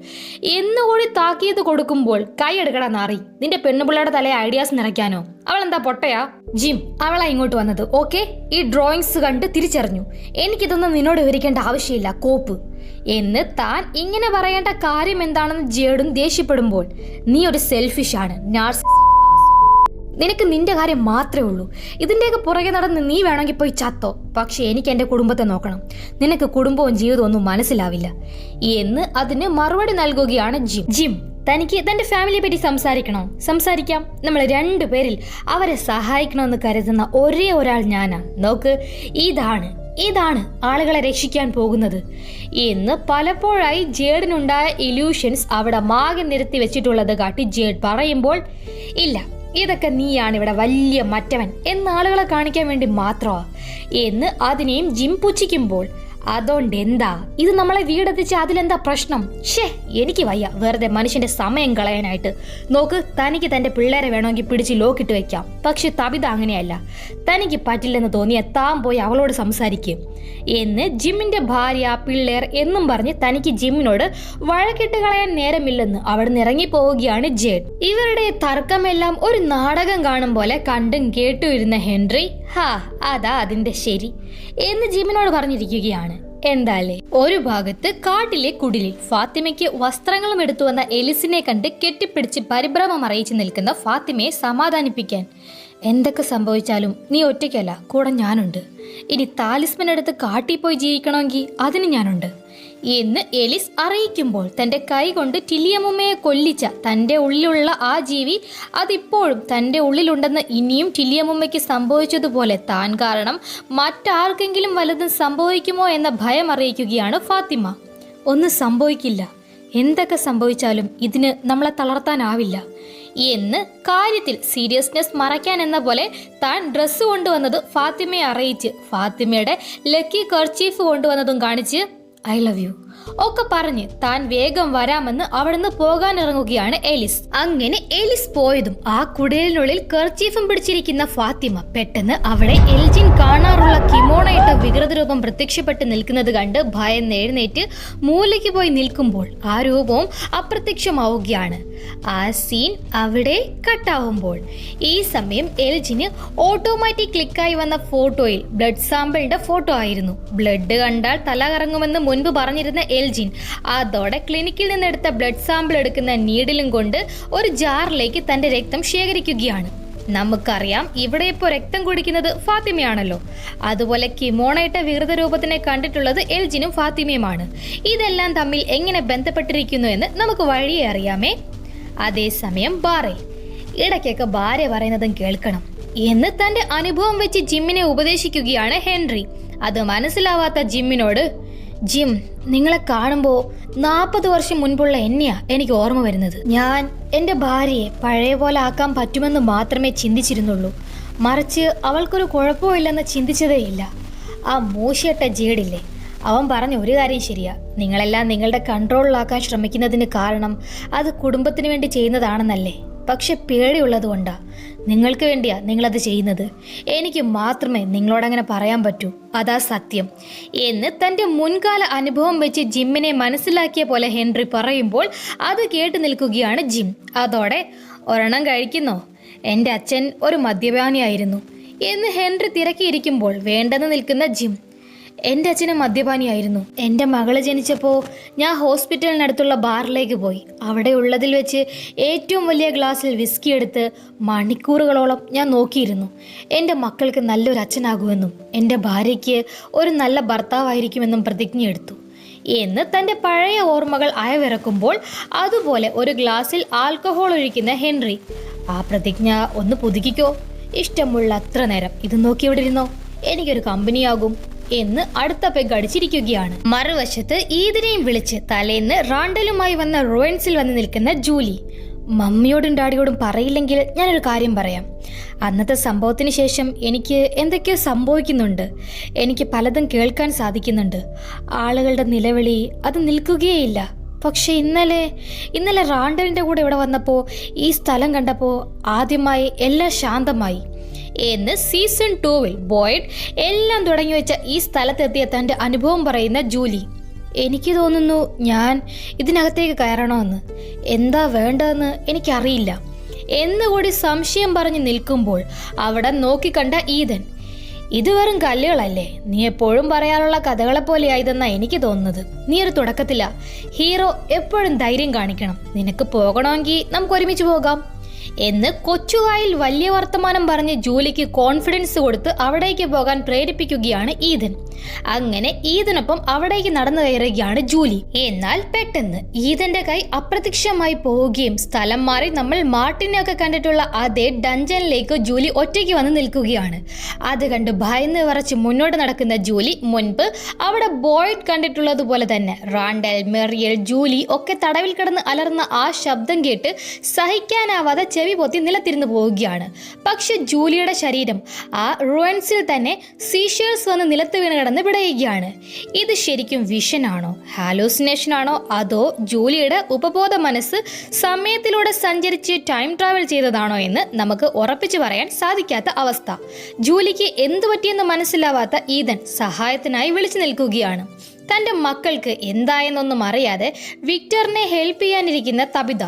എന്നുകൂടി താക്കീത് കൊടുക്കുമ്പോൾ കൈയെടുക്കടാ നാറി, നിന്റെ പെണ്ണുപിള്ളയുടെ തലയെ ഐഡിയാസ് നിറയ്ക്കാനോ? അവളെന്താ പൊട്ടയാ? ജിം അവളാ ഇങ്ങോട്ട് വന്നത്, ഓക്കെ? ഈ ഡ്രോയിങ്സ് കണ്ട് തിരിച്ചറിഞ്ഞു, എനിക്കിതൊന്നും നിന്നോട് വിവരിക്കേണ്ട ആവശ്യമില്ല കോപ്പ് എന്ന് താൻ ഇങ്ങനെ പറയേണ്ട കാര്യം എന്താണെന്ന് ജേഡും ദേഷ്യപ്പെടുമ്പോൾ നീ ഒരു സെൽഫിഷ് ആണ്, നിനക്ക് നിന്റെ കാര്യം മാത്രമേ ഉള്ളൂ, ഇതിൻ്റെയൊക്കെ പുറകെ നടന്ന് നീ വേണമെങ്കിൽ പോയി ചത്തോ, പക്ഷെ എനിക്ക് എൻ്റെ കുടുംബത്തെ നോക്കണം, നിനക്ക് കുടുംബവും ജീവിതവും ഒന്നും മനസ്സിലാവില്ല എന്ന് അതിന് മറുപടി നൽകുകയാണ് ജിം. ജിം തനിക്ക് തൻ്റെ ഫാമിലിയെ പറ്റി സംസാരിക്കാം, നമ്മൾ രണ്ടുപേരിൽ അവരെ സഹായിക്കണമെന്ന് കരുതുന്ന ഒരേ ഒരാൾ ഞാനാ, നോക്ക് ഇതാണ് ആളുകളെ രക്ഷിക്കാൻ പോകുന്നത് എന്ന് പലപ്പോഴായി ജേഡിനുണ്ടായ ഇല്യൂഷൻസ് അവിടെ മാകെ നിരത്തി വെച്ചിട്ടുള്ളത് കാട്ടി ജേഡ് പറയുമ്പോൾ ഇല്ല, ഇതൊക്കെ നീയാണ് ഇവിടെ വലിയ മറ്റവൻ എന്ന ആളുകളെ കാണിക്കാൻ വേണ്ടി മാത്രമാ എന്ന് അതിനെയും ജിം പുച്ഛിക്കുമ്പോൾ അതുകൊണ്ട് എന്താ, ഇത് നമ്മളെ വീടെത്തിച്ച് അതിലെന്താ പ്രശ്നം? എനിക്ക് വയ്യ വെറുതെ മനുഷ്യന്റെ സമയം കളയാനായിട്ട്. നോക്ക്, തനിക്ക് തന്റെ പിള്ളേരെ വേണമെങ്കിൽ പിടിച്ച് ലോക്കിട്ട് വെക്കാം, പക്ഷെ തബിത അങ്ങനെയല്ല, തനിക്ക് പറ്റില്ലെന്ന് തോന്നിയ താൻ പോയി അവളോട് സംസാരിക്കും എന്ന് ജിമ്മിന്റെ ഭാര്യ പിള്ളേർ എന്നും പറഞ്ഞ് തനിക്ക് ജിമ്മിനോട് വഴക്കിട്ട് കളയാൻ നേരമില്ലെന്ന് അവിടെ ഇറങ്ങി പോവുകയാണ് ജേഡ്. ഇവരുടെ തർക്കമെല്ലാം ഒരു നാടകം കാണും പോലെ കണ്ടും കേട്ടുവരുന്ന ഹെൻറി അതാ അതിന്റെ ശരി എന്ന് ജിമ്മിനോട് പറഞ്ഞിരിക്കുകയാണ്. എന്താലേ ഒരു ഭാഗത്ത് കാട്ടിലെ കുടിലിൽ ഫാത്തിമയ്ക്ക് വസ്ത്രങ്ങളും എടുത്തു വന്ന എലിസിനെ കണ്ട് കെട്ടിപ്പിടിച്ച് പരിഭ്രമം അറിയിച്ചു നിൽക്കുന്ന ഫാത്തിമയെ സമാധാനിപ്പിക്കാൻ എന്തൊക്കെ സംഭവിച്ചാലും നീ ഒറ്റയ്ക്കല്ല, കൂടെ ഞാനുണ്ട്, ഇനി താലിസ്മൻ എടുത്ത് കാട്ടിൽ പോയി ജീവിക്കണമെങ്കിൽ അതിന് ഞാനുണ്ട് എന്ന് എലിസ് അറിയിക്കുമ്പോൾ തൻ്റെ കൈ കൊണ്ട് ടിലിയമുമ്മയെ കൊല്ലിച്ച തൻ്റെ ഉള്ളിലുള്ള ആ ജീവി അതിപ്പോഴും തൻ്റെ ഉള്ളിലുണ്ടെന്ന് ഇനിയും ടിലിയമുമ്മയ്ക്ക് സംഭവിച്ചതുപോലെ താൻ കാരണം മറ്റാർക്കെങ്കിലും വല്ലതും സംഭവിക്കുമോ എന്ന ഭയം അറിയിക്കുകയാണ് ഫാത്തിമ. ഒന്നും സംഭവിക്കില്ല, എന്തൊക്കെ സംഭവിച്ചാലും ഇതിന് നമ്മളെ തളർത്താനാവില്ല എന്ന് കാര്യത്തിൽ സീരിയസ്നെസ് മറയ്ക്കാൻ എന്ന പോലെ താൻ ഡ്രസ്സ് കൊണ്ടുവന്നത് ഫാത്തിമയെ അറിയിച്ച് ഫാത്തിമയുടെ ലക്കി കർച്ചീഫ് കൊണ്ടുവന്നതും കാണിച്ച് ഐ ലവ് യു ഒക്കെ പറഞ്ഞ് താൻ വേഗം വരാമെന്ന് അവിടുന്ന് പോകാൻ ഇറങ്ങുകയാണ് എലിസ്. അങ്ങനെ എലിസ് പോയതും ആ കുടിലിനുള്ളിൽ കർച്ചീഫും പിടിച്ചിരിക്കുന്ന ഫാത്തിമ പെട്ടെന്ന് അവിടെ എൽജിൻ കാണാറുള്ള കിമോണയിട്ട വികൃത രൂപം പ്രത്യക്ഷപ്പെട്ട് നിൽക്കുന്നത് കണ്ട് ഭയന്ന് എഴുന്നേറ്റ് മൂലയ്ക്ക് പോയി നിൽക്കുമ്പോൾ ആ രൂപവും അപ്രത്യക്ഷമാവുകയാണ്. ആ സീൻ അവിടെ കട്ടാവുമ്പോൾ ഈ സമയം എൽജിന് ഓട്ടോമാറ്റിക് ക്ലിക്കായി വന്ന ഫോട്ടോയിൽ ബ്ലഡ് സാമ്പിളിന്റെ ഫോട്ടോ ആയിരുന്നു. ബ്ലഡ് കണ്ടാൽ തല കറങ്ങുമെന്ന് മുൻപ് പറഞ്ഞിരുന്ന എൽജിൻ അതോടെ ക്ലിനിക്കിൽ നിന്നെടുത്ത ബ്ലഡ് സാമ്പിൾ എടുക്കുന്ന നീഡിലും കൊണ്ട് ഒരു ജാറിലേക്ക് തന്റെ രക്തം ശേഖരിക്കുകയാണ്. നമുക്കറിയാം ഇവിടെ ഇപ്പോൾ രക്തം കുടിക്കുന്നത് ഫാത്തിമയാണല്ലോ. അതുപോലെ കിമോണയിട്ട വികൃത രൂപത്തിനെ കണ്ടിട്ടുള്ളത് എൽജിനും ഫാത്തിമയുമാണ്. ഇതെല്ലാം തമ്മിൽ എങ്ങനെ ബന്ധപ്പെട്ടിരിക്കുന്നു എന്ന് നമുക്ക് വഴിയെ അറിയാമേ. അതേസമയം ബാറിൽ ഇടയ്ക്കൊക്കെ ഭാര്യ പറയുന്നതും കേൾക്കണം എന്ന് തന്റെ അനുഭവം വെച്ച് ജിമ്മിനെ ഉപദേശിക്കുകയാണ് ഹെൻറി. അത് മനസ്സിലാവാത്ത ജിമ്മിനോട്, ജിം, നിങ്ങളെ കാണുമ്പോൾ 40 വർഷം മുൻപുള്ള എന്നെയാ എനിക്ക് ഓർമ്മ വരുന്നത്. ഞാൻ എൻ്റെ ഭാര്യയെ പഴയ പോലെ ആക്കാൻ പറ്റുമെന്ന് മാത്രമേ ചിന്തിച്ചിരുന്നുള്ളൂ. മറിച്ച് അവൾക്കൊരു കുഴപ്പമില്ലെന്ന് ചിന്തിച്ചതേയില്ല. ആ മൂശിയട്ട ജേഡില്ലേ, അവൻ പറഞ്ഞ ഒരു കാര്യം ശരിയാ. നിങ്ങളെല്ലാം നിങ്ങളുടെ കൺട്രോളിലാക്കാൻ ശ്രമിക്കുന്നതിന് കാരണം അത് കുടുംബത്തിന് വേണ്ടി ചെയ്യുന്നതാണെന്നല്ലേ. പക്ഷെ പേടിയുള്ളത് കൊണ്ടാ. നിങ്ങൾക്ക് വേണ്ടിയാ നിങ്ങളത് ചെയ്യുന്നത്. എനിക്ക് മാത്രമേ നിങ്ങളോടങ്ങനെ പറയാൻ പറ്റൂ. അതാ സത്യം എന്ന് തൻ്റെ മുൻകാല അനുഭവം വെച്ച് ജിമ്മിനെ മനസ്സിലാക്കിയ പോലെ ഹെൻറി പറയുമ്പോൾ അത് കേട്ടു നിൽക്കുകയാണ് ജിം. അതോടെ ഒരെണ്ണം കഴിക്കുന്നോ? എൻ്റെ അച്ഛൻ ഒരു മദ്യപാനിയായിരുന്നു എന്ന് ഹെൻറി തിരക്കിയിരിക്കുമ്പോൾ വേണ്ടെന്ന് നിൽക്കുന്ന ജിം, എൻ്റെ അച്ഛനും മദ്യപാനിയായിരുന്നു. എൻ്റെ മകള് ജനിച്ചപ്പോൾ ഞാൻ ഹോസ്പിറ്റലിനടുത്തുള്ള ബാറിലേക്ക് പോയി. അവിടെ ഉള്ളതിൽ വെച്ച് ഏറ്റവും വലിയ ഗ്ലാസ്സിൽ വിസ്കി എടുത്ത് മണിക്കൂറുകളോളം ഞാൻ നോക്കിയിരുന്നു. എൻ്റെ മക്കൾക്ക് നല്ലൊരു അച്ഛനാകുമെന്നും എൻ്റെ ഭാര്യയ്ക്ക് ഒരു നല്ല ഭർത്താവായിരിക്കുമെന്നും പ്രതിജ്ഞയെടുത്തു എന്ന് തൻ്റെ പഴയ ഓർമ്മകൾ അയവിറക്കുമ്പോൾ അതുപോലെ ഒരു ഗ്ലാസ്സിൽ ആൽക്കഹോൾ ഒഴിക്കുന്ന ഹെൻറി. ആ പ്രതിജ്ഞ ഒന്ന് പുതുക്കിക്കോ. ഇഷ്ടമുള്ള അത്ര നേരം ഇത് നോക്കി ഇവിടെ ഇരുന്നോ. എനിക്കൊരു കമ്പനിയാകും എന്ന് അടുത്ത പെഗ് അടിച്ചിരിക്കുകയാണ്. മറുവശത്ത് ഈദിനെയും വിളിച്ച് തലേന്ന് റാണ്ടലുമായി വന്ന റോയൻസിൽ വന്ന് നിൽക്കുന്ന ജൂലി. മമ്മിയോടും ഡാഡിയോടും പറയില്ലെങ്കിൽ ഞാനൊരു കാര്യം പറയാം. അന്നത്തെ സംഭവത്തിന് ശേഷം എനിക്ക് എന്തൊക്കെയോ സംഭവിക്കുന്നുണ്ട്. എനിക്ക് പലതും കേൾക്കാൻ സാധിക്കുന്നുണ്ട്. ആളുകളുടെ നിലവിളി അത് നിൽക്കുകയേയില്ല. പക്ഷെ ഇന്നലെ റാണ്ടലിൻ്റെ കൂടെ ഇവിടെ വന്നപ്പോൾ ഈ സ്ഥലം കണ്ടപ്പോൾ ആദ്യമായി എല്ലാം ശാന്തമായി എന്ന് സീസൺ 2 ബോയ്ഡ് എല്ലാം തുടങ്ങി വെച്ച ഈ സ്ഥലത്തെത്തിയ തൻ്റെ അനുഭവം പറയുന്ന ജൂലി. എനിക്ക് തോന്നുന്നു ഞാൻ ഇതിനകത്തേക്ക് കയറണമെന്ന്. എന്താ വേണ്ടതെന്ന് എനിക്കറിയില്ല എന്നുകൂടി സംശയം പറഞ്ഞ് നിൽക്കുമ്പോൾ അവിടെ നോക്കിക്കണ്ട ഈതൻ. ഇത് വെറും കല്ലുകളല്ലേ, നീ എപ്പോഴും പറയാനുള്ള കഥകളെ പോലെയായതെന്നാ എനിക്ക് തോന്നുന്നത്. നീ ഒരു തുടക്കത്തില്ല. ഹീറോ എപ്പോഴും ധൈര്യം കാണിക്കണം. നിനക്ക് പോകണമെങ്കിൽ നമുക്ക് ഒരുമിച്ച് പോകാം എന്ന് കൊച്ചുകായിൽ വലിയ വർത്തമാനം പറഞ്ഞ് ജൂലിക്ക് കോൺഫിഡൻസ് കൊടുത്ത് അവിടേക്ക് പോകാൻ പ്രേരിപ്പിക്കുകയാണ് ഈതൻ. അങ്ങനെ ഈതനൊപ്പം അവിടേക്ക് നടന്നു കയറുകയാണ് ജൂലി. എന്നാൽ പെട്ടെന്ന് ഈതന്റെ കൈ അപ്രത്യക്ഷമായി പോവുകയും സ്ഥലം മാറി നമ്മൾ മാർട്ടിനെയൊക്കെ കണ്ടിട്ടുള്ള അതേ ഡഞ്ചനിലേക്ക് ജൂലി ഒറ്റയ്ക്ക് വന്ന് നിൽക്കുകയാണ്. അത് കണ്ട് ഭയന്ന് വിറച്ച് മുന്നോട്ട് നടക്കുന്ന ജൂലി മുൻപ് അവിടെ ബോയ്ഡ് കണ്ടിട്ടുള്ളതുപോലെ തന്നെ റാണ്ടൽ, മെറിയൽ, ജൂലി ഒക്കെ തടവിൽ കിടന്ന് അലർന്ന ആ ശബ്ദം കേട്ട് സഹിക്കാനാവാതെ ചെവി പൊത്തി നിലത്തിരുന്ന് പോവുകയാണ്. പക്ഷെ ജൂലിയുടെ ശരീരം ആ റൂയിൻസിൽ തന്നെ സീഷേഴ്സ് വന്ന് നിലത്ത് വീണ് കിടന്ന് പിടയുകയാണ്. ഇത് ശരിക്കും വിഷനാണോ, ഹാലൂസിനേഷൻ ആണോ, അതോ ജൂലിയുടെ ഉപബോധ മനസ്സ് സമയത്തിലൂടെ സഞ്ചരിച്ച് ടൈം ട്രാവൽ ചെയ്തതാണോ എന്ന് നമുക്ക് ഉറപ്പിച്ചു പറയാൻ സാധിക്കാത്ത അവസ്ഥ. ജൂലിക്ക് എന്തു പറ്റിയെന്ന് മനസ്സിലാവാത്ത ഈതൻ സഹായത്തിനായി വിളിച്ചു നിൽക്കുകയാണ്. തൻ്റെ മക്കൾക്ക് എന്തായെന്നൊന്നും അറിയാതെ വിക്ടറിനെ ഹെൽപ്പ് ചെയ്യാനിരിക്കുന്ന തബിത.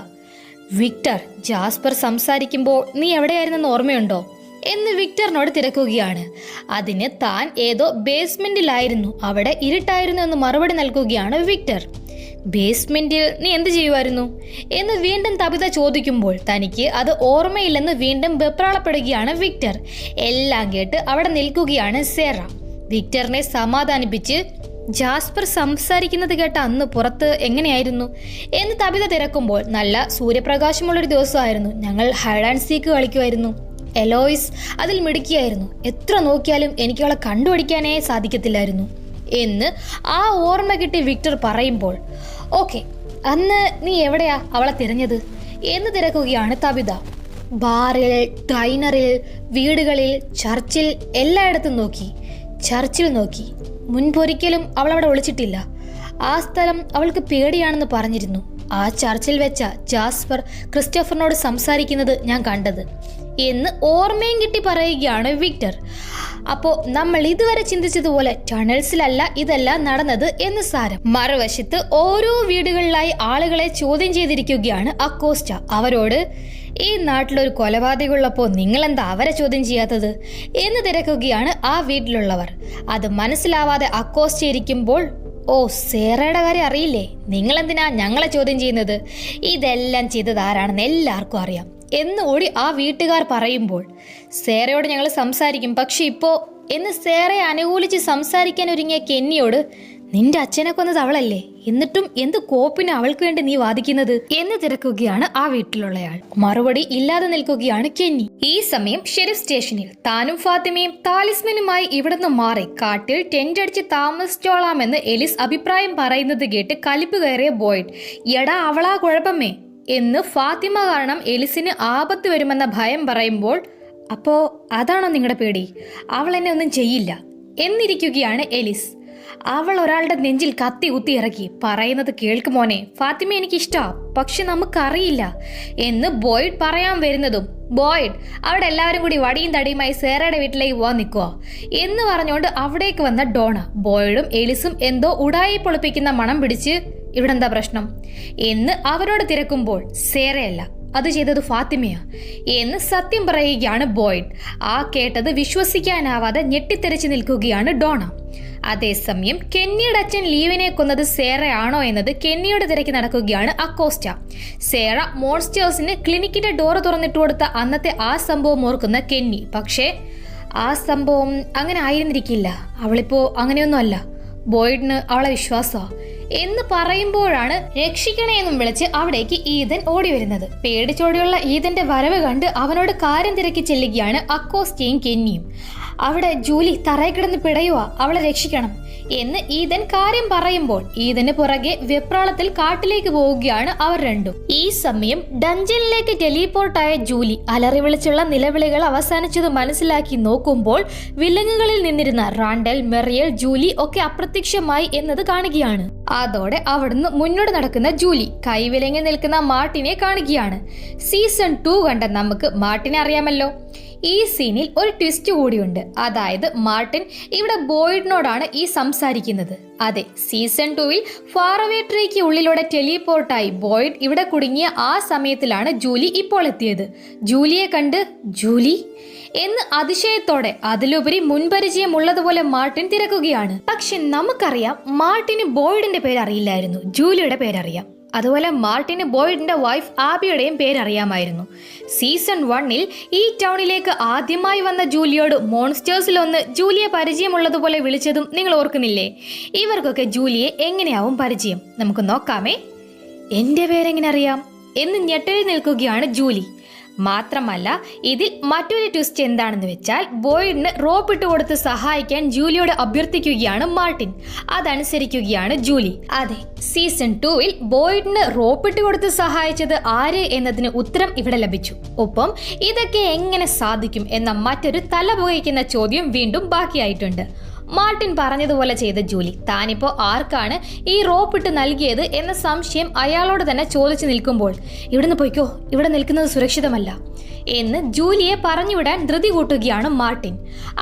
വിക്ടർ, ജാസ്പർ സംസാരിക്കുമ്പോൾ നീ എവിടെയായിരുന്നെന്ന് ഓർമ്മയുണ്ടോ എന്ന് വിക്ടറിനോട് തിരക്കുകയാണ്. അതിന് താൻ ഏതോ ബേസ്മെന്റിലായിരുന്നു, അവിടെ ഇരുട്ടായിരുന്നു എന്ന് മറുപടി നൽകുകയാണ് വിക്ടർ. ബേസ്മെന്റിൽ നീ എന്ത് ചെയ്യുമായിരുന്നു എന്ന് വീണ്ടും തബിത ചോദിക്കുമ്പോൾ തനിക്ക് അത് ഓർമ്മയില്ലെന്ന് വീണ്ടും വെപ്രാളപ്പെടുകയാണ് വിക്ടർ. എല്ലാം കേട്ട് അവിടെ നിൽക്കുകയാണ് സേറ. വിക്ടറിനെ സമാധാനിപ്പിച്ച്, ജാസ്പർ സംസാരിക്കുന്നത് കേട്ട അന്ന് പുറത്ത് എങ്ങനെയായിരുന്നു എന്ന് തബിത തിരക്കുമ്പോൾ, നല്ല സൂര്യപ്രകാശമുള്ളൊരു ദിവസമായിരുന്നു. ഞങ്ങൾ ഹൈഡ് ആൻഡ് സീക്ക് കളിക്കുമായിരുന്നു. എലോയിസ് അതിൽ മിടുക്കിയായിരുന്നു. എത്ര നോക്കിയാലും എനിക്ക് അവളെ കണ്ടുപിടിക്കാനേ സാധിക്കത്തില്ലായിരുന്നു എന്ന് ആ ഓർമ്മ കിട്ടി വിക്ടർ പറയുമ്പോൾ, ഓക്കെ, അന്ന് നീ എവിടെയാ അവളെ തിരഞ്ഞത് എന്ന് തിരക്കുകയാണ് തബിത. ബാറിൽ, ഡൈനറിൽ, വീടുകളിൽ, ചർച്ചിൽ, എല്ലായിടത്തും നോക്കി. ചർച്ചിൽ നോക്കി. മുൻപൊരിക്കലും അവൾ അവിടെ ഒളിച്ചിട്ടില്ല. ആ സ്ഥലം അവൾക്ക് പേടിയാണെന്ന് പറഞ്ഞിരുന്നു. ആ ചർച്ചിൽ വെച്ച ജാസ്പർ ക്രിസ്റ്റഫറിനോട് സംസാരിക്കുന്നത് ഞാൻ കണ്ടത് എന്ന് ഓർമ്മയും കിട്ടി പറയുകയാണ് വിക്ടർ. അപ്പോൾ നമ്മൾ ഇതുവരെ ചിന്തിച്ചതുപോലെ ടണൽസിലല്ല ഇതെല്ലാം നടന്നത് എന്ന് സാരം. മറുവശത്ത് ഓരോ വീടുകളിലായി ആളുകളെ ചോദ്യം ചെയ്തിരിക്കുകയാണ് അക്കോസ്റ്റ. അവരോട്, ഈ നാട്ടിലൊരു കൊലപാതകമുള്ളപ്പോൾ നിങ്ങളെന്താ അവരെ ചോദ്യം ചെയ്യാത്തത് എന്ന് തിരക്കുകയാണ് ആ വീട്ടിലുള്ളവർ. അത് മനസ്സിലാവാതെ അക്കോസ്റ്റ ഇരിക്കുമ്പോൾ, ഓ, സേറയുടെ കാര്യം അറിയില്ലേ? നിങ്ങളെന്തിനാ ഞങ്ങളെ ചോദ്യം ചെയ്യുന്നത്? ഇതെല്ലാം ചെയ്തത് ആരാണെന്ന് എല്ലാവർക്കും അറിയാം എന്നുകൂടി ആ വീട്ടുകാർ പറയുമ്പോൾ, സേറയോട് ഞങ്ങൾ സംസാരിക്കും, പക്ഷെ ഇപ്പോൾ എന്ന് സേറയെ അനുകൂലിച്ച് സംസാരിക്കാൻ ഒരുങ്ങിയ കെന്നിയോട്, നിന്റെ അച്ഛനെ കൊന്നത് അവളല്ലേ, എന്നിട്ടും എന്ത് കോപ്പിന് അവൾക്ക് വേണ്ടി നീ വാദിക്കുന്നത് എന്ന് തിരക്കുകയാണ് ആ വീട്ടിലുള്ളയാൾ. മറുപടി ഇല്ലാതെ നിൽക്കുകയാണ് കെന്നി. ഈ സമയം ഷെരീഫ് സ്റ്റേഷനിൽ താനും ഫാത്തിമയും താലിസ്മനുമായി ഇവിടുന്ന് മാറി കാട്ടിൽ ടെന്റ് അടിച്ച് താമസിച്ചോളാമെന്ന് എലിസ് അഭിപ്രായം പറയുന്നത് കേട്ട് കലിപ്പ് കയറിയ ബോയ്ഡ്, എടാ അവളാ കുഴപ്പമേ എന്ന് ഫാത്തിമ കാരണം എലിസിന് ആപത്ത് വരുമെന്ന ഭയം പറയുമ്പോൾ, അപ്പോ അതാണോ നിങ്ങളുടെ പേടി? അവൾ എന്നെ ഒന്നും ചെയ്യില്ല എന്നിരിക്കുകയാണ് എലിസ്. അവൾ ഒരാളുടെ നെഞ്ചിൽ കത്തി കുത്തി ഇറക്കി പറയുന്നത് കേൾക്കുമോനെ, ഫാത്തിമ എനിക്കിഷ്ടാ, പക്ഷെ നമുക്കറിയില്ല എന്ന് ബോയ്ഡ് പറയാൻ വരുന്നതും, ബോയ്ഡ് അവിടെ എല്ലാവരും കൂടി വടിയും തടിയുമായി സേറയുടെ വീട്ടിലേക്ക് പോകാൻ നിൽക്കുക എന്ന് പറഞ്ഞുകൊണ്ട് അവിടേക്ക് വന്ന ഡോണ ബോയ്ഡും എലിസും എന്തോ ഉടായി പൊളിപ്പിക്കുന്ന മണം പിടിച്ച്, ഇവിടെ എന്താ പ്രശ്നം എന്ന് അവരോട് തിരക്കുമ്പോൾ, സേറയല്ല അത് ചെയ്തത് ഫാത്തിമയാ എന്ന് സത്യം പറയുകയാണ് ബോയ്ഡ്. ആ കേട്ടത് വിശ്വസിക്കാനാവാതെ ഞെട്ടിത്തെറിച്ച് നിൽക്കുകയാണ് ഡോണ. അതേസമയം കെന്നിയുടെ അച്ഛൻ ലീവിനെ കൊന്നത് സേറയാണോ എന്നത് കെന്നിയുടെ തിരക്കി നടക്കുകയാണ് അക്കോസ്റ്റ. സേറ മോൺസ്റ്റേഴ്സിന് ക്ലിനിക്കിന്റെ ഡോറ് തുറന്നിട്ട് കൊടുത്ത അന്നത്തെ ആ സംഭവം ഓർക്കുന്ന കെന്നി, പക്ഷേ ആ സംഭവം അങ്ങനെ ആയിരുന്നിരിക്കില്ല, അവളിപ്പോ അങ്ങനെയൊന്നും അല്ല, ബോയ്ഡിന് അവളെ വിശ്വാസമാ എന്ന് പറയുമ്പോഴാണ് രക്ഷിക്കണേ എന്നും വിളിച്ച് അവിടേക്ക് ഈതൻ ഓടി വരുന്നത്. പേടിച്ചോടിയുള്ള ഈതന്റെ വരവ് കണ്ട് അവനോട് കാര്യം തിരക്കി ചെല്ലുകയാണ് അക്കോസ്റ്റയും കെന്നിയും. അവിടെ ജൂലി തറയിൽ കിടന്ന് പിടയുവാ, അവളെ രക്ഷിക്കണം എന്ന് ഈതൻ കാര്യം പറയുമ്പോൾ ഈതന് പുറകെ വെപ്രാളത്തിൽ കാട്ടിലേക്ക് പോവുകയാണ് അവർ രണ്ടും. ഈ സമയം ഡഞ്ചനിലേക്ക് ടെലിപോർട്ടായ ജൂലി അലറി വിളിച്ചുള്ള നിലവിളികൾ അവസാനിച്ചത് മനസ്സിലാക്കി നോക്കുമ്പോൾ വിലങ്ങുകളിൽ നിന്നിരുന്ന റാണ്ടൽ, മെറിയൽ, ജൂലി ഒക്കെ അപ്രത്യക്ഷമായി എന്നത് കാണുകയാണ്. അതോടെ അവിടുന്ന് മുന്നോട്ട് നടക്കുന്ന ജൂലി കൈവിലങ്ങി നിൽക്കുന്ന മാർട്ടിനെ കാണുകയാണ്. സീസൺ 2 കണ്ട നമുക്ക് മാർട്ടിനെ അറിയാമല്ലോ. ഈ സീനിൽ ഒരു ട്വിസ്റ്റ് കൂടിയുണ്ട്. അതായത് മാർട്ടിൻ ഇവിടെ ബോയ്ഡിനോടാണ് ഈ സംസാരിക്കുന്നത്. അതെ, സീസൺ 2-ൽ ഫാറവേ ട്രീക്ക് ഉള്ളിലൂടെ ടെലിപോർട്ടായി ബോയ്ഡ് ഇവിടെ കുടുങ്ങിയ ആ സമയത്തിലാണ് ജൂലി ഇപ്പോൾ എത്തിയത്. ജൂലിയെ കണ്ട് ജൂലി എന്ന് അതിശയത്തോടെ അതിലുപരി മുൻപരിചയമുള്ളതുപോലെ മാർട്ടിൻ തിരക്കുകയാണ്. പക്ഷെ നമുക്കറിയാം മാർട്ടിന് ബോയ്ഡിന്റെ പേരറിയില്ലായിരുന്നു, ജൂലിയുടെ പേരറിയാം. അതുപോലെ മാർട്ടിന് ബോയ്ഡിന്റെ വൈഫ് ആബിയുടെയും പേരറിയാമായിരുന്നു. സീസൺ 1-ൽ ഈ ടൗണിലേക്ക് ആദ്യമായി വന്ന ജൂലിയോട് മോൺസ്റ്റേഴ്സിലൊന്ന് ജൂലിയെ പരിചയമുള്ളതുപോലെ വിളിച്ചതും നിങ്ങൾ ഓർക്കുന്നില്ലേ? ഇവർക്കൊക്കെ ജൂലിയെ എങ്ങനെയാവും പരിചയം? നമുക്ക് നോക്കാമേ. എന്റെ പേരെങ്ങനെ അറിയാം എന്ന് ഞെട്ടലിൽ നിൽക്കുകയാണ് ജൂലി. മാത്രമല്ല ഇതിൽ മറ്റൊരു ട്വിസ്റ്റ് എന്താണെന്ന് വെച്ചാൽ ബോയ്ഡിന് റോപ്പ് ഇട്ട് കൊടുത്ത് സഹായിക്കാൻ ജൂലിയോട് അഭ്യർത്ഥിക്കുകയാണ് മാർട്ടിൻ. അതനുസരിക്കുകയാണ് ജൂലി. അതെ, സീസൺ 2-ൽ ബോയ്ഡിന് റോപ്പ് ഇട്ട് കൊടുത്ത് സഹായിച്ചത് ആര് എന്നതിന് ഉത്തരം ഇവിടെ ലഭിച്ചു. ഒപ്പം ഇതൊക്കെ എങ്ങനെ സാധിക്കും എന്ന മറ്റൊരു തലപുകയ്ക്കുന്ന ചോദ്യം വീണ്ടും ബാക്കിയായിട്ടുണ്ട്. മാർട്ടിൻ പറഞ്ഞതുപോലെ ചെയ്ത ജൂലി താനിപ്പോ ആർക്കാണ് ഈ റോപ്പ് ഇട്ട് നൽകിയത് എന്ന സംശയം അയാളോട് തന്നെ ചോദിച്ചു നിൽക്കുമ്പോൾ, ഇവിടുന്ന് പോയിക്കോ, ഇവിടെ നിൽക്കുന്നത് സുരക്ഷിതമല്ല എന്ന് ജൂലിയെ പറഞ്ഞുവിടാൻ ധൃതി കൂട്ടുകയാണ് മാർട്ടിൻ.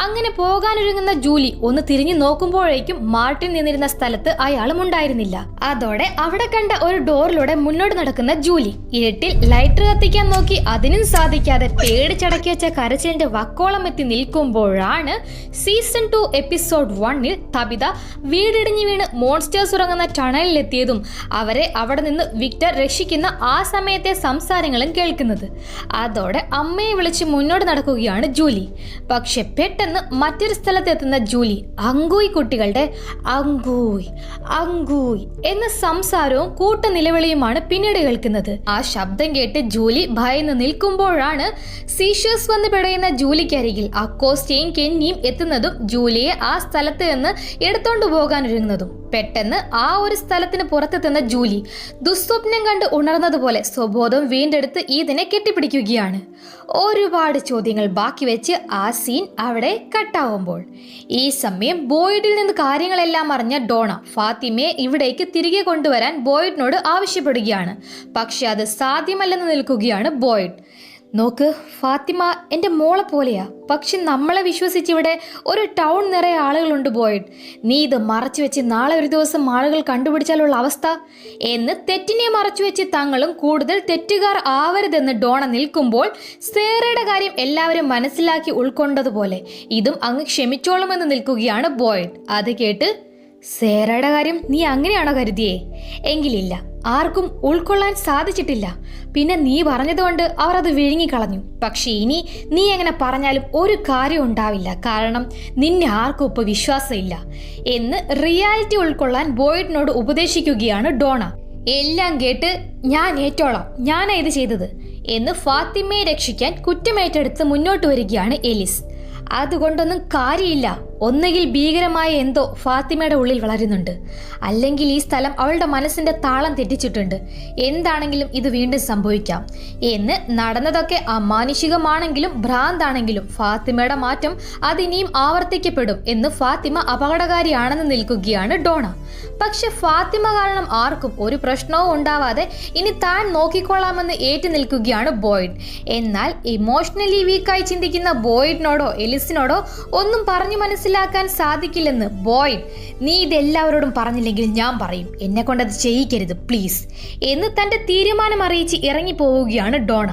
അങ്ങനെ പോകാനൊരുങ്ങുന്ന ജൂലി ഒന്ന് തിരിഞ്ഞു നോക്കുമ്പോഴേക്കും മാർട്ടിൻ നിന്നിരുന്ന സ്ഥലത്ത് അയാളും ഉണ്ടായിരുന്നില്ല. അതോടെ അവിടെ കണ്ട ഒരു ഡോറിലൂടെ മുന്നോട്ട് നടക്കുന്ന ജൂലി ഇരുട്ടിൽ ലൈറ്റർ കത്തിക്കാൻ നോക്കി അതിനും സാധിക്കാതെ പേടിച്ചടക്കി വെച്ച കരച്ചിലിന്റെ വക്കോളം എത്തി നിൽക്കുമ്പോഴാണ് സീസൺ 2 എപ്പിസോഡ് 1-ൽ തബിത വീടിടിഞ്ഞു വീണ് മോൺസ്റ്റേഴ്സ് ഉറങ്ങുന്ന ടണലിലെത്തിയതും അവരെ അവിടെ നിന്ന് വിക്ടർ രക്ഷിക്കുന്ന ആ സമയത്തെ സംസാരങ്ങളും കേൾക്കുന്നത്. അതോടെ അമ്മയെ വിളിച്ച് മുന്നോട്ട് നടക്കുകയാണ് ജൂലി. പക്ഷെ പെട്ടെന്ന് മറ്റൊരു സ്ഥലത്തെത്തുന്ന ജൂലി അങ്കൂയ് കുട്ടികളുടെ അങ്കൂയ് അങ്കൂയ് എന്ന സംസാരവും കൂട്ട നിലവിളിയുമാണ് പിന്നീട് കേൾക്കുന്നത്. ആ ശബ്ദം കേട്ട് ജൂലി ഭയന്ന് നിൽക്കുമ്പോഴാണ് സീഷേഴ്സ് വന്ന് പിടയുന്ന ജൂലിക്കരികിൽ അക്കോസ്റ്റയും കെന്നിയും എത്തുന്നതും ജൂലിയെ ആ സ്ഥലത്ത് നിന്ന് എടുത്തോണ്ടു പോകാൻ ഒരുങ്ങുന്നതും പെട്ടെന്ന് ആ ഒരു സ്ഥലത്തിന് പുറത്തെത്തുന്ന ജൂലി ദുസ്വപ്നം കണ്ട് ഉണർന്നതുപോലെ സ്വബോധം വീണ്ടെടുത്ത് ഈദിനെ കെട്ടിപ്പിടിക്കുകയാണ്. ഒരുപാട് ചോദ്യങ്ങൾ ബാക്കി വെച്ച് ആ സീൻ അവിടെ കട്ടാവുമ്പോൾ ഈ സമയം ബോയ്ഡിൽ നിന്ന് കാര്യങ്ങളെല്ലാം അറിഞ്ഞ ഡോണ ഫാത്തിമയെ ഇവിടേക്ക് തിരികെ കൊണ്ടുവരാൻ ബോയ്ഡിനോട് ആവശ്യപ്പെടുകയാണ്. പക്ഷെ അത് സാധ്യമല്ലെന്ന് നിൽക്കുകയാണ് ബോയ്ഡ്. നോക്ക്, ഫാത്തിമ എൻ്റെ മോളെ പോലെയാ, പക്ഷെ നമ്മളെ വിശ്വസിച്ചിവിടെ ഒരു ടൗൺ നിറയെ ആളുകളുണ്ട് ബോയ്ഡ്. നീ ഇത് മറച്ചു വെച്ച് നാളെ ഒരു ദിവസം ആളുകൾ കണ്ടുപിടിച്ചാലുള്ള അവസ്ഥ എന്ന് തെറ്റിനെ മറച്ചു വെച്ച് തങ്ങളും കൂടുതൽ തെറ്റുകാർ ആവരുതെന്ന് ഡോണ നിൽക്കുമ്പോൾ സേറയുടെ കാര്യം എല്ലാവരും മനസ്സിലാക്കി ഉൾക്കൊണ്ടതുപോലെ ഇതും അങ്ങ് ക്ഷമിച്ചോളുമെന്ന് നിൽക്കുകയാണ് ബോയ്ഡ്. അത് കേട്ട് സേറയുടെ കാര്യം നീ അങ്ങനെയാണോ കരുതിയേ? എങ്കിലില്ല, ആർക്കും ഉൾക്കൊള്ളാൻ സാധിച്ചിട്ടില്ല. പിന്നെ നീ പറഞ്ഞതുകൊണ്ട് അവർ അത് വിഴുങ്ങിക്കളഞ്ഞു. പക്ഷെ ഇനി നീ എങ്ങനെ പറഞ്ഞാലും ഒരു കാര്യം ഉണ്ടാവില്ല, കാരണം നിന്നെ ആർക്കും ഇപ്പോൾ വിശ്വാസമില്ല എന്ന് റിയാലിറ്റി ഉൾക്കൊള്ളാൻ ബോയ്ഡിനോട് ഉപദേശിക്കുകയാണ് ഡോണ. എല്ലാം കേട്ട് ഞാൻ ഏറ്റോളാം, ഞാനാ ഇത് ചെയ്തത് എന്ന് ഫാത്തിമയെ രക്ഷിക്കാൻ കുറ്റമേറ്റെടുത്ത് മുന്നോട്ട് വരികയാണ് എലിസ്. അതുകൊണ്ടൊന്നും കാര്യമില്ല. ഒന്നുകിൽ ഭീകരമായ എന്തോ ഫാത്തിമയുടെ ഉള്ളിൽ വളരുന്നുണ്ട്, അല്ലെങ്കിൽ ഈ സ്ഥലം അവളുടെ മനസ്സിന്റെ താളം തെറ്റിച്ചിട്ടുണ്ട്. എന്താണെങ്കിലും ഇത് വീണ്ടും സംഭവിക്കാം എന്ന്. നടന്നതൊക്കെ അമാനുഷികമാണെങ്കിലും ഭ്രാന്താണെങ്കിലും ഫാത്തിമയുടെ മാറ്റം അതിനിയും ആവർത്തിക്കപ്പെടും എന്ന് ഫാത്തിമ അപകടകാരിയാണെന്ന് നിൽക്കുകയാണ് ഡോണ. പക്ഷെ ഫാത്തിമ കാരണം ആർക്കും ഒരു പ്രശ്നവും ഉണ്ടാവാതെ ഇനി താൻ നോക്കിക്കൊള്ളാമെന്ന് ഏറ്റു നിൽക്കുകയാണ് ബോയ്ഡ്. എന്നാൽ ഇമോഷണലി വീക്കായി ചിന്തിക്കുന്ന ബോയ്ഡിനോടോ എലിസിനോടോ ഒന്നും പറഞ്ഞു മനസ്സിലാക്കാൻ സാധിക്കില്ലെന്ന്. ബോയ്ഡ്, നീ ഇതെല്ലാവരോടും പറഞ്ഞില്ലെങ്കിൽ ഞാൻ പറയും, എന്നെ കൊണ്ടത് ചെയ്യിക്കരുത് പ്ലീസ് എന്ന് തന്റെ തീരുമാനം അറിയിച്ച് ഇറങ്ങി പോവുകയാണ് ഡോണ.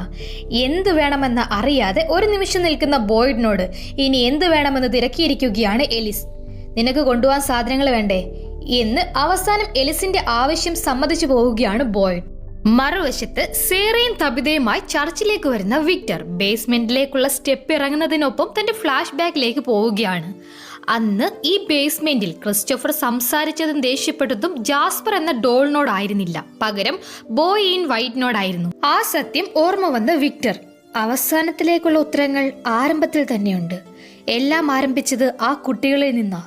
എന്ത് വേണമെന്ന് അറിയാതെ ഒരു നിമിഷം നിൽക്കുന്ന ബോയ്ഡിനോട് ഇനി എന്ത് വേണമെന്ന് തിരക്കിയിരിക്കുകയാണ് എലിസ്. നിനക്ക് കൊണ്ടുപോകാൻ സാധനങ്ങൾ വേണ്ടേ എന്ന് അവസാനം എലിസിന്റെ ആവശ്യം സമ്മതിച്ചു പോവുകയാണ് ബോയ്ഡ്. മറുവശത്ത് സേറയും തബിതയുമായി ചർച്ചിലേക്ക് വരുന്ന വിക്ടർ ബേസ്മെന്റിലേക്കുള്ള സ്റ്റെപ്പ് ഇറങ്ങുന്നതിനൊപ്പം തന്റെ ഫ്ലാഷ് ബാക്കിലേക്ക് പോവുകയാണ്. അന്ന് ഈ ബേസ്മെന്റിൽ ക്രിസ്റ്റോഫർ സംസാരിച്ചതും ദേഷ്യപ്പെട്ടതും ജാസ്പർ എന്ന ഡോളിനോടായിരുന്നില്ല, പകരം ബോയ് ഇൻ വൈറ്റിനോടായിരുന്നു. ആ സത്യം ഓർമ്മ വന്ന വിക്ടർ അവസാനത്തിലേക്കുള്ള ഉത്തരങ്ങൾ ആരംഭത്തിൽ തന്നെയുണ്ട്. എല്ലാം ആരംഭിച്ചത് ആ കുട്ടികളിൽ നിന്നാ.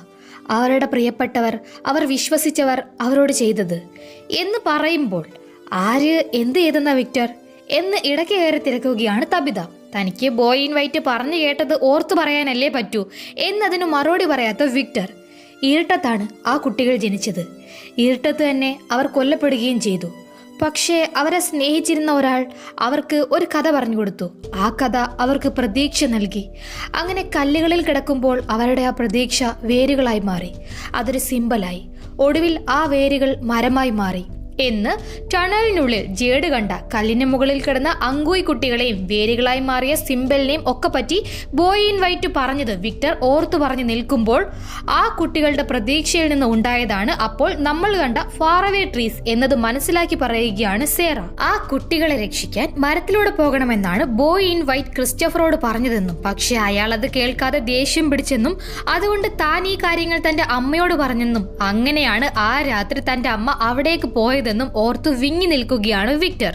അവരുടെ പ്രിയപ്പെട്ടവർ, അവർ വിശ്വസിച്ചവർ അവരോട് ചെയ്തത് എന്ന് പറയുമ്പോൾ ആര് എന്ത് ചെയ്തെന്ന വിക്ടർ എന്ന് ഇടയ്ക്ക് കയറി തിരക്കുകയാണ് തബിത. തനിക്ക് ബോയ് ഇൻ വൈറ്റ് പറഞ്ഞു കേട്ടത് ഓർത്തു പറയാനല്ലേ പറ്റൂ എന്നതിന് മറുപടി പറയാത്ത വിക്ടർ. ഇരുട്ടത്താണ് ആ കുട്ടികൾ ജനിച്ചത്, ഇരുട്ടത്ത് തന്നെ അവർ കൊല്ലപ്പെടുകയും ചെയ്തു. പക്ഷേ അവരെ സ്നേഹിച്ചിരുന്ന ഒരാൾ അവർക്ക് ഒരു കഥ പറഞ്ഞു കൊടുത്തു. ആ കഥ അവർക്ക് പ്രതീക്ഷ നൽകി. അങ്ങനെ കല്ലുകളിൽ കിടക്കുമ്പോൾ അവരുടെ ആ പ്രതീക്ഷ വേരുകളായി മാറി. അതൊരു സിമ്പലായി. ഒടുവിൽ ആ വേരുകൾ മരമായി മാറി എന്ന് ടണലിനുള്ളിൽ ജേഡ് കണ്ട കല്ലിന് മുകളിൽ കിടന്ന അങ്കൂയ് കുട്ടികളെയും വേരുകളായി മാറിയ സിംബലിനെയും ഒക്കെ പറ്റി ബോയ് ഇൻ വൈറ്റ് പറഞ്ഞത് വിക്ടർ ഓർത്തു പറഞ്ഞു നിൽക്കുമ്പോൾ ആ കുട്ടികളുടെ പ്രതീക്ഷയിൽ നിന്ന് ഉണ്ടായതാണ് അപ്പോൾ നമ്മൾ കണ്ട ഫാറവേ ട്രീസ് എന്നത് മനസ്സിലാക്കി പറയുകയാണ് സേറ. ആ കുട്ടികളെ രക്ഷിക്കാൻ മരത്തിലൂടെ പോകണമെന്നാണ് ബോയ് ഇൻ വൈറ്റ് ക്രിസ്റ്റോഫറോട് പറഞ്ഞതെന്നും പക്ഷെ അയാൾ അത് കേൾക്കാതെ ദേഷ്യം പിടിച്ചെന്നും അതുകൊണ്ട് താൻ ഈ കാര്യങ്ങൾ തന്റെ അമ്മയോട് പറഞ്ഞെന്നും അങ്ങനെയാണ് ആ രാത്രി തന്റെ അമ്മ അവിടേക്ക് പോയതെന്നും ഓർത്തു വിങ്ങി നിൽക്കുകയാണ് വിക്ടർ.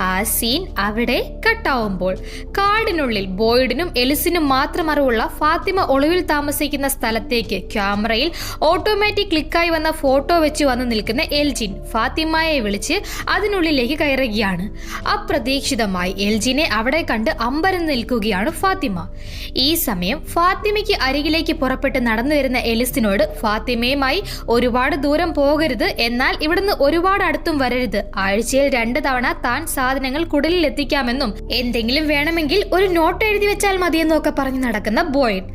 ആ സീൻ അവിടെ കട്ടാവുമ്പോൾ കാടിനുള്ളിൽ ബോയ്ഡിനും എലിസിനും മാത്രം അറിവുള്ള ഫാത്തിമ ഒളിവിൽ താമസിക്കുന്ന സ്ഥലത്തേക്ക് ക്യാമറയിൽ ഓട്ടോമാറ്റിക് ക്ലിക്കായി വന്ന ഫോട്ടോ വെച്ച് വന്ന് നിൽക്കുന്ന എൽജിൻ ഫാത്തിമയെ വിളിച്ച് അതിനുള്ളിലേക്ക് കയറുകയാണ്. അപ്രതീക്ഷിതമായി എൽജിനെ അവിടെ കണ്ട് അമ്പരന്ന് നിൽക്കുകയാണ് ഫാത്തിമ. ഈ സമയം ഫാത്തിമയ്ക്ക് അരികിലേക്ക് പുറപ്പെട്ട് നടന്നു വരുന്ന എലിസിനോട് ഫാത്തിമയുമായി ഒരുപാട് ദൂരം പോകരുത്, എന്നാൽ ഇവിടുന്ന് ഒരുപാട് അടുത്തും വരരുത്, ആഴ്ചയിൽ 2 തവണ താൻ സാധനങ്ങൾ കുടലിൽ എത്തിക്കാമെന്നും എന്തെങ്കിലും വേണമെങ്കിൽ ഒരു നോട്ട് എഴുതി വെച്ചാൽ മതിയെന്നും ഒക്കെ പറഞ്ഞു നടക്കുന്ന ബോയ്ഡ്.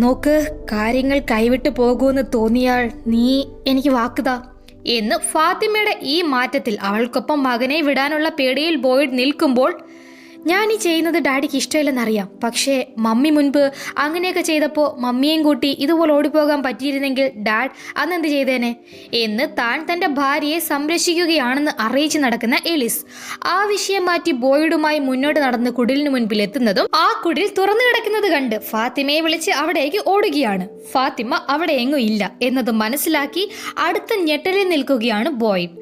നോക്ക്, കാര്യങ്ങൾ കൈവിട്ടു പോകുമെന്ന് തോന്നിയാൽ നീ എനിക്ക് വാക്കുതാ എന്ന് ഫാത്തിമയുടെ ഈ മാറ്റത്തിൽ അവൾക്കൊപ്പം മകനെ വിടാനുള്ള പേടിയിൽ ബോയ്ഡ് നിൽക്കുമ്പോൾ ഞാൻ ഈ ചെയ്യുന്നത് ഡാഡിക്ക് ഇഷ്ടമില്ലെന്നറിയാം, പക്ഷേ മമ്മി മുൻപ് അങ്ങനെയൊക്കെ ചെയ്തപ്പോൾ മമ്മിയെയും കൂട്ടി ഇതുപോലെ ഓടിപ്പോകാൻ പറ്റിയിരുന്നെങ്കിൽ ഡാഡ് അന്നെന്ത് ചെയ്തേനെ എന്ന് താൻ തൻ്റെ ഭാര്യയെ സംരക്ഷിക്കുകയാണെന്ന് അറിയിച്ച് നടക്കുന്ന എലിസ് ആ വിഷയം മാറ്റി ബോയ്ഡുമായി മുന്നോട്ട് നടന്ന് കുടിലിന് മുൻപിൽ എത്തുന്നതും ആ കുടിൽ തുറന്നു കിടക്കുന്നത് കണ്ട് ഫാത്തിമയെ വിളിച്ച് അവിടേക്ക് ഓടുകയാണ്. ഫാത്തിമ അവിടെ എങ്ങും ഇല്ല എന്നത് മനസ്സിലാക്കി അടുത്ത ഞെട്ടലിൽ നിൽക്കുകയാണ് ബോയ്ഡ്.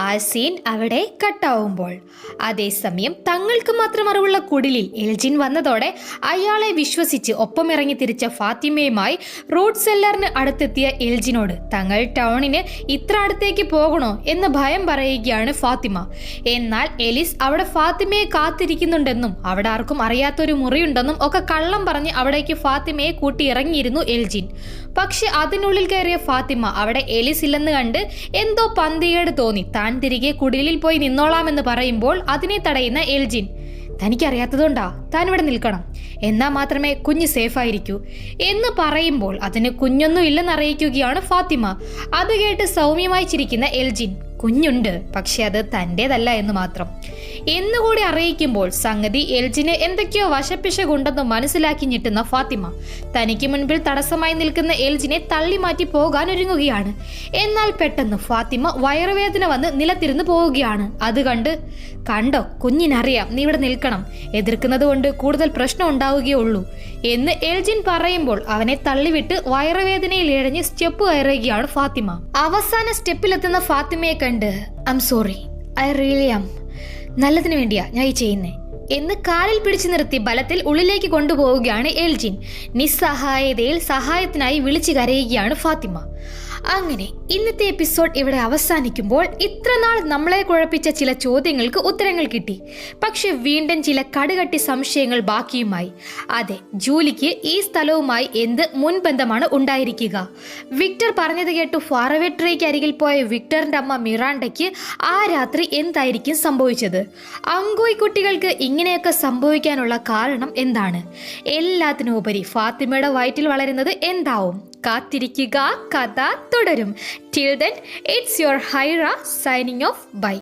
ആ സീൻ അവിടെ കട്ടാവുമ്പോൾ അതേസമയം തങ്ങൾക്ക് മാത്രം മറവുള്ള കുടിലിൽ എൽജിൻ വന്നതോടെ അയാളെ വിശ്വസിച്ച് ഒപ്പം ഇറങ്ങി തിരിച്ച ഫാത്തിമയുമായി റൂട്ട് സെല്ലറിന് അടുത്തെത്തിയ എൽജിനോട് തങ്ങൾ ടൗണിന് ഇത്ര അടുത്തേക്ക് പോകണോ എന്ന് ഭയം പറയുകയാണ് ഫാത്തിമ. എന്നാൽ എലിസ് അവിടെ ഫാത്തിമയെ കാത്തിരിക്കുന്നുണ്ടെന്നും അവിടെ ആർക്കും അറിയാത്തൊരു മുറിയുണ്ടെന്നും ഒക്കെ കള്ളം പറഞ്ഞ് അവിടേക്ക് ഫാത്തിമയെ കൂട്ടി ഇറങ്ങിയിരുന്നു എൽജിൻ. പക്ഷെ അതിനുള്ളിൽ കയറിയ ഫാത്തിമ അവിടെ എലിസ് ഇല്ലെന്ന് കണ്ട് എന്തോ പന്തികേട് തോന്നി താൻ തിരികെ കുടിലിൽ പോയി നിന്നോളാമെന്ന് പറയുമ്പോൾ അതിനെ തടയുന്ന എൽജിൻ, തനിക്കറിയാത്തതുകൊണ്ടാ താൻ ഇവിടെ നിൽക്കണം, എന്നാൽ മാത്രമേ കുഞ്ഞ് സേഫായിരിക്കൂ എന്ന് പറയുമ്പോൾ അതിന് കുഞ്ഞൊന്നും ഇല്ലെന്ന് അറിയിക്കുകയാണ് ഫാത്തിമ. അത് കേട്ട് സൗമ്യമായി ചിരിക്കുന്ന എൽജിൻ, കുഞ്ഞുണ്ട്, പക്ഷെ അത് തൻ്റേതല്ല എന്ന് മാത്രം എന്നുകൂടി അറിയിക്കുമ്പോൾ സംഗതി എൽജിന് എന്തൊക്കെയോ വശപ്പിശകുണ്ടെന്ന് മനസ്സിലാക്കി ഞെട്ടുന്ന ഫാത്തിമ തനിക്ക് മുൻപിൽ തടസ്സമായി നിൽക്കുന്ന എൽജിനെ തള്ളി മാറ്റി പോകാൻ ഒരുങ്ങുകയാണ്. എന്നാൽ പെട്ടെന്ന് ഫാത്തിമ വയറുവേദന വന്ന് നിലത്തിരുന്ന് പോവുകയാണ്. അത് കണ്ടോ കുഞ്ഞിനറിയാം നീ ഇവിടെ നിൽക്കണം, എതിർക്കുന്നത് കൊണ്ട് കൂടുതൽ പ്രശ്നം ഉണ്ടാവുകയുള്ളൂ എന്ന് എൽജിൻ പറയുമ്പോൾ അവനെ തള്ളിവിട്ട് വയറുവേദനയിൽ ഇഴഞ്ഞ് സ്റ്റെപ്പ് കയറുകയാണ് ഫാത്തിമ. അവസാന സ്റ്റെപ്പിലെത്തുന്ന ഫാത്തിമയെ കണ്ട് I am sorry, I really am, നല്ലതിന് വേണ്ടിയാ ഞാൻ ഈ ചെയ്യുന്നേ എന്ന് കാലിൽ പിടിച്ചു നിർത്തി ബലത്തിൽ ഉള്ളിലേക്ക് കൊണ്ടുപോവുകയാണ് എൽജിൻ. നിസ്സഹായതയിൽ സഹായത്തിനായി വിളിച്ചു കരയുകയാണ് ഫാത്തിമ. അങ്ങനെ ഇന്നത്തെ എപ്പിസോഡ് ഇവിടെ അവസാനിക്കുമ്പോൾ ഇത്രനാൾ നമ്മളെ കുഴപ്പിച്ച ചില ചോദ്യങ്ങൾക്ക് ഉത്തരങ്ങൾ കിട്ടി. പക്ഷെ വീണ്ടും ചില കടുകട്ടി സംശയങ്ങൾ ബാക്കിയുമായി. അതെ, ജൂലിക്ക് ഈ സ്ഥലവുമായി എന്ത് മുൻബന്ധമാണ് ഉണ്ടായിരിക്കുക? വിക്ടർ പറഞ്ഞത് കേട്ടു ഫാറവേ ട്രീക്ക് അരികിൽ പോയ വിക്ടറിന്റെ അമ്മ മിറാണ്ടയ്ക്ക് ആ രാത്രി എന്തായിരിക്കും സംഭവിച്ചത്? അങ്കോയ് കുട്ടികൾക്ക് ഇങ്ങനെയൊക്കെ സംഭവിക്കാനുള്ള കാരണം എന്താണ്? എല്ലാത്തിനുപരി ഫാത്തിമയുടെ വയറ്റിൽ വളരുന്നത് എന്താവും? കാത്തിരിക്കുക, കഥ തുടരും. Till then, it's your Hyra signing off. Bye.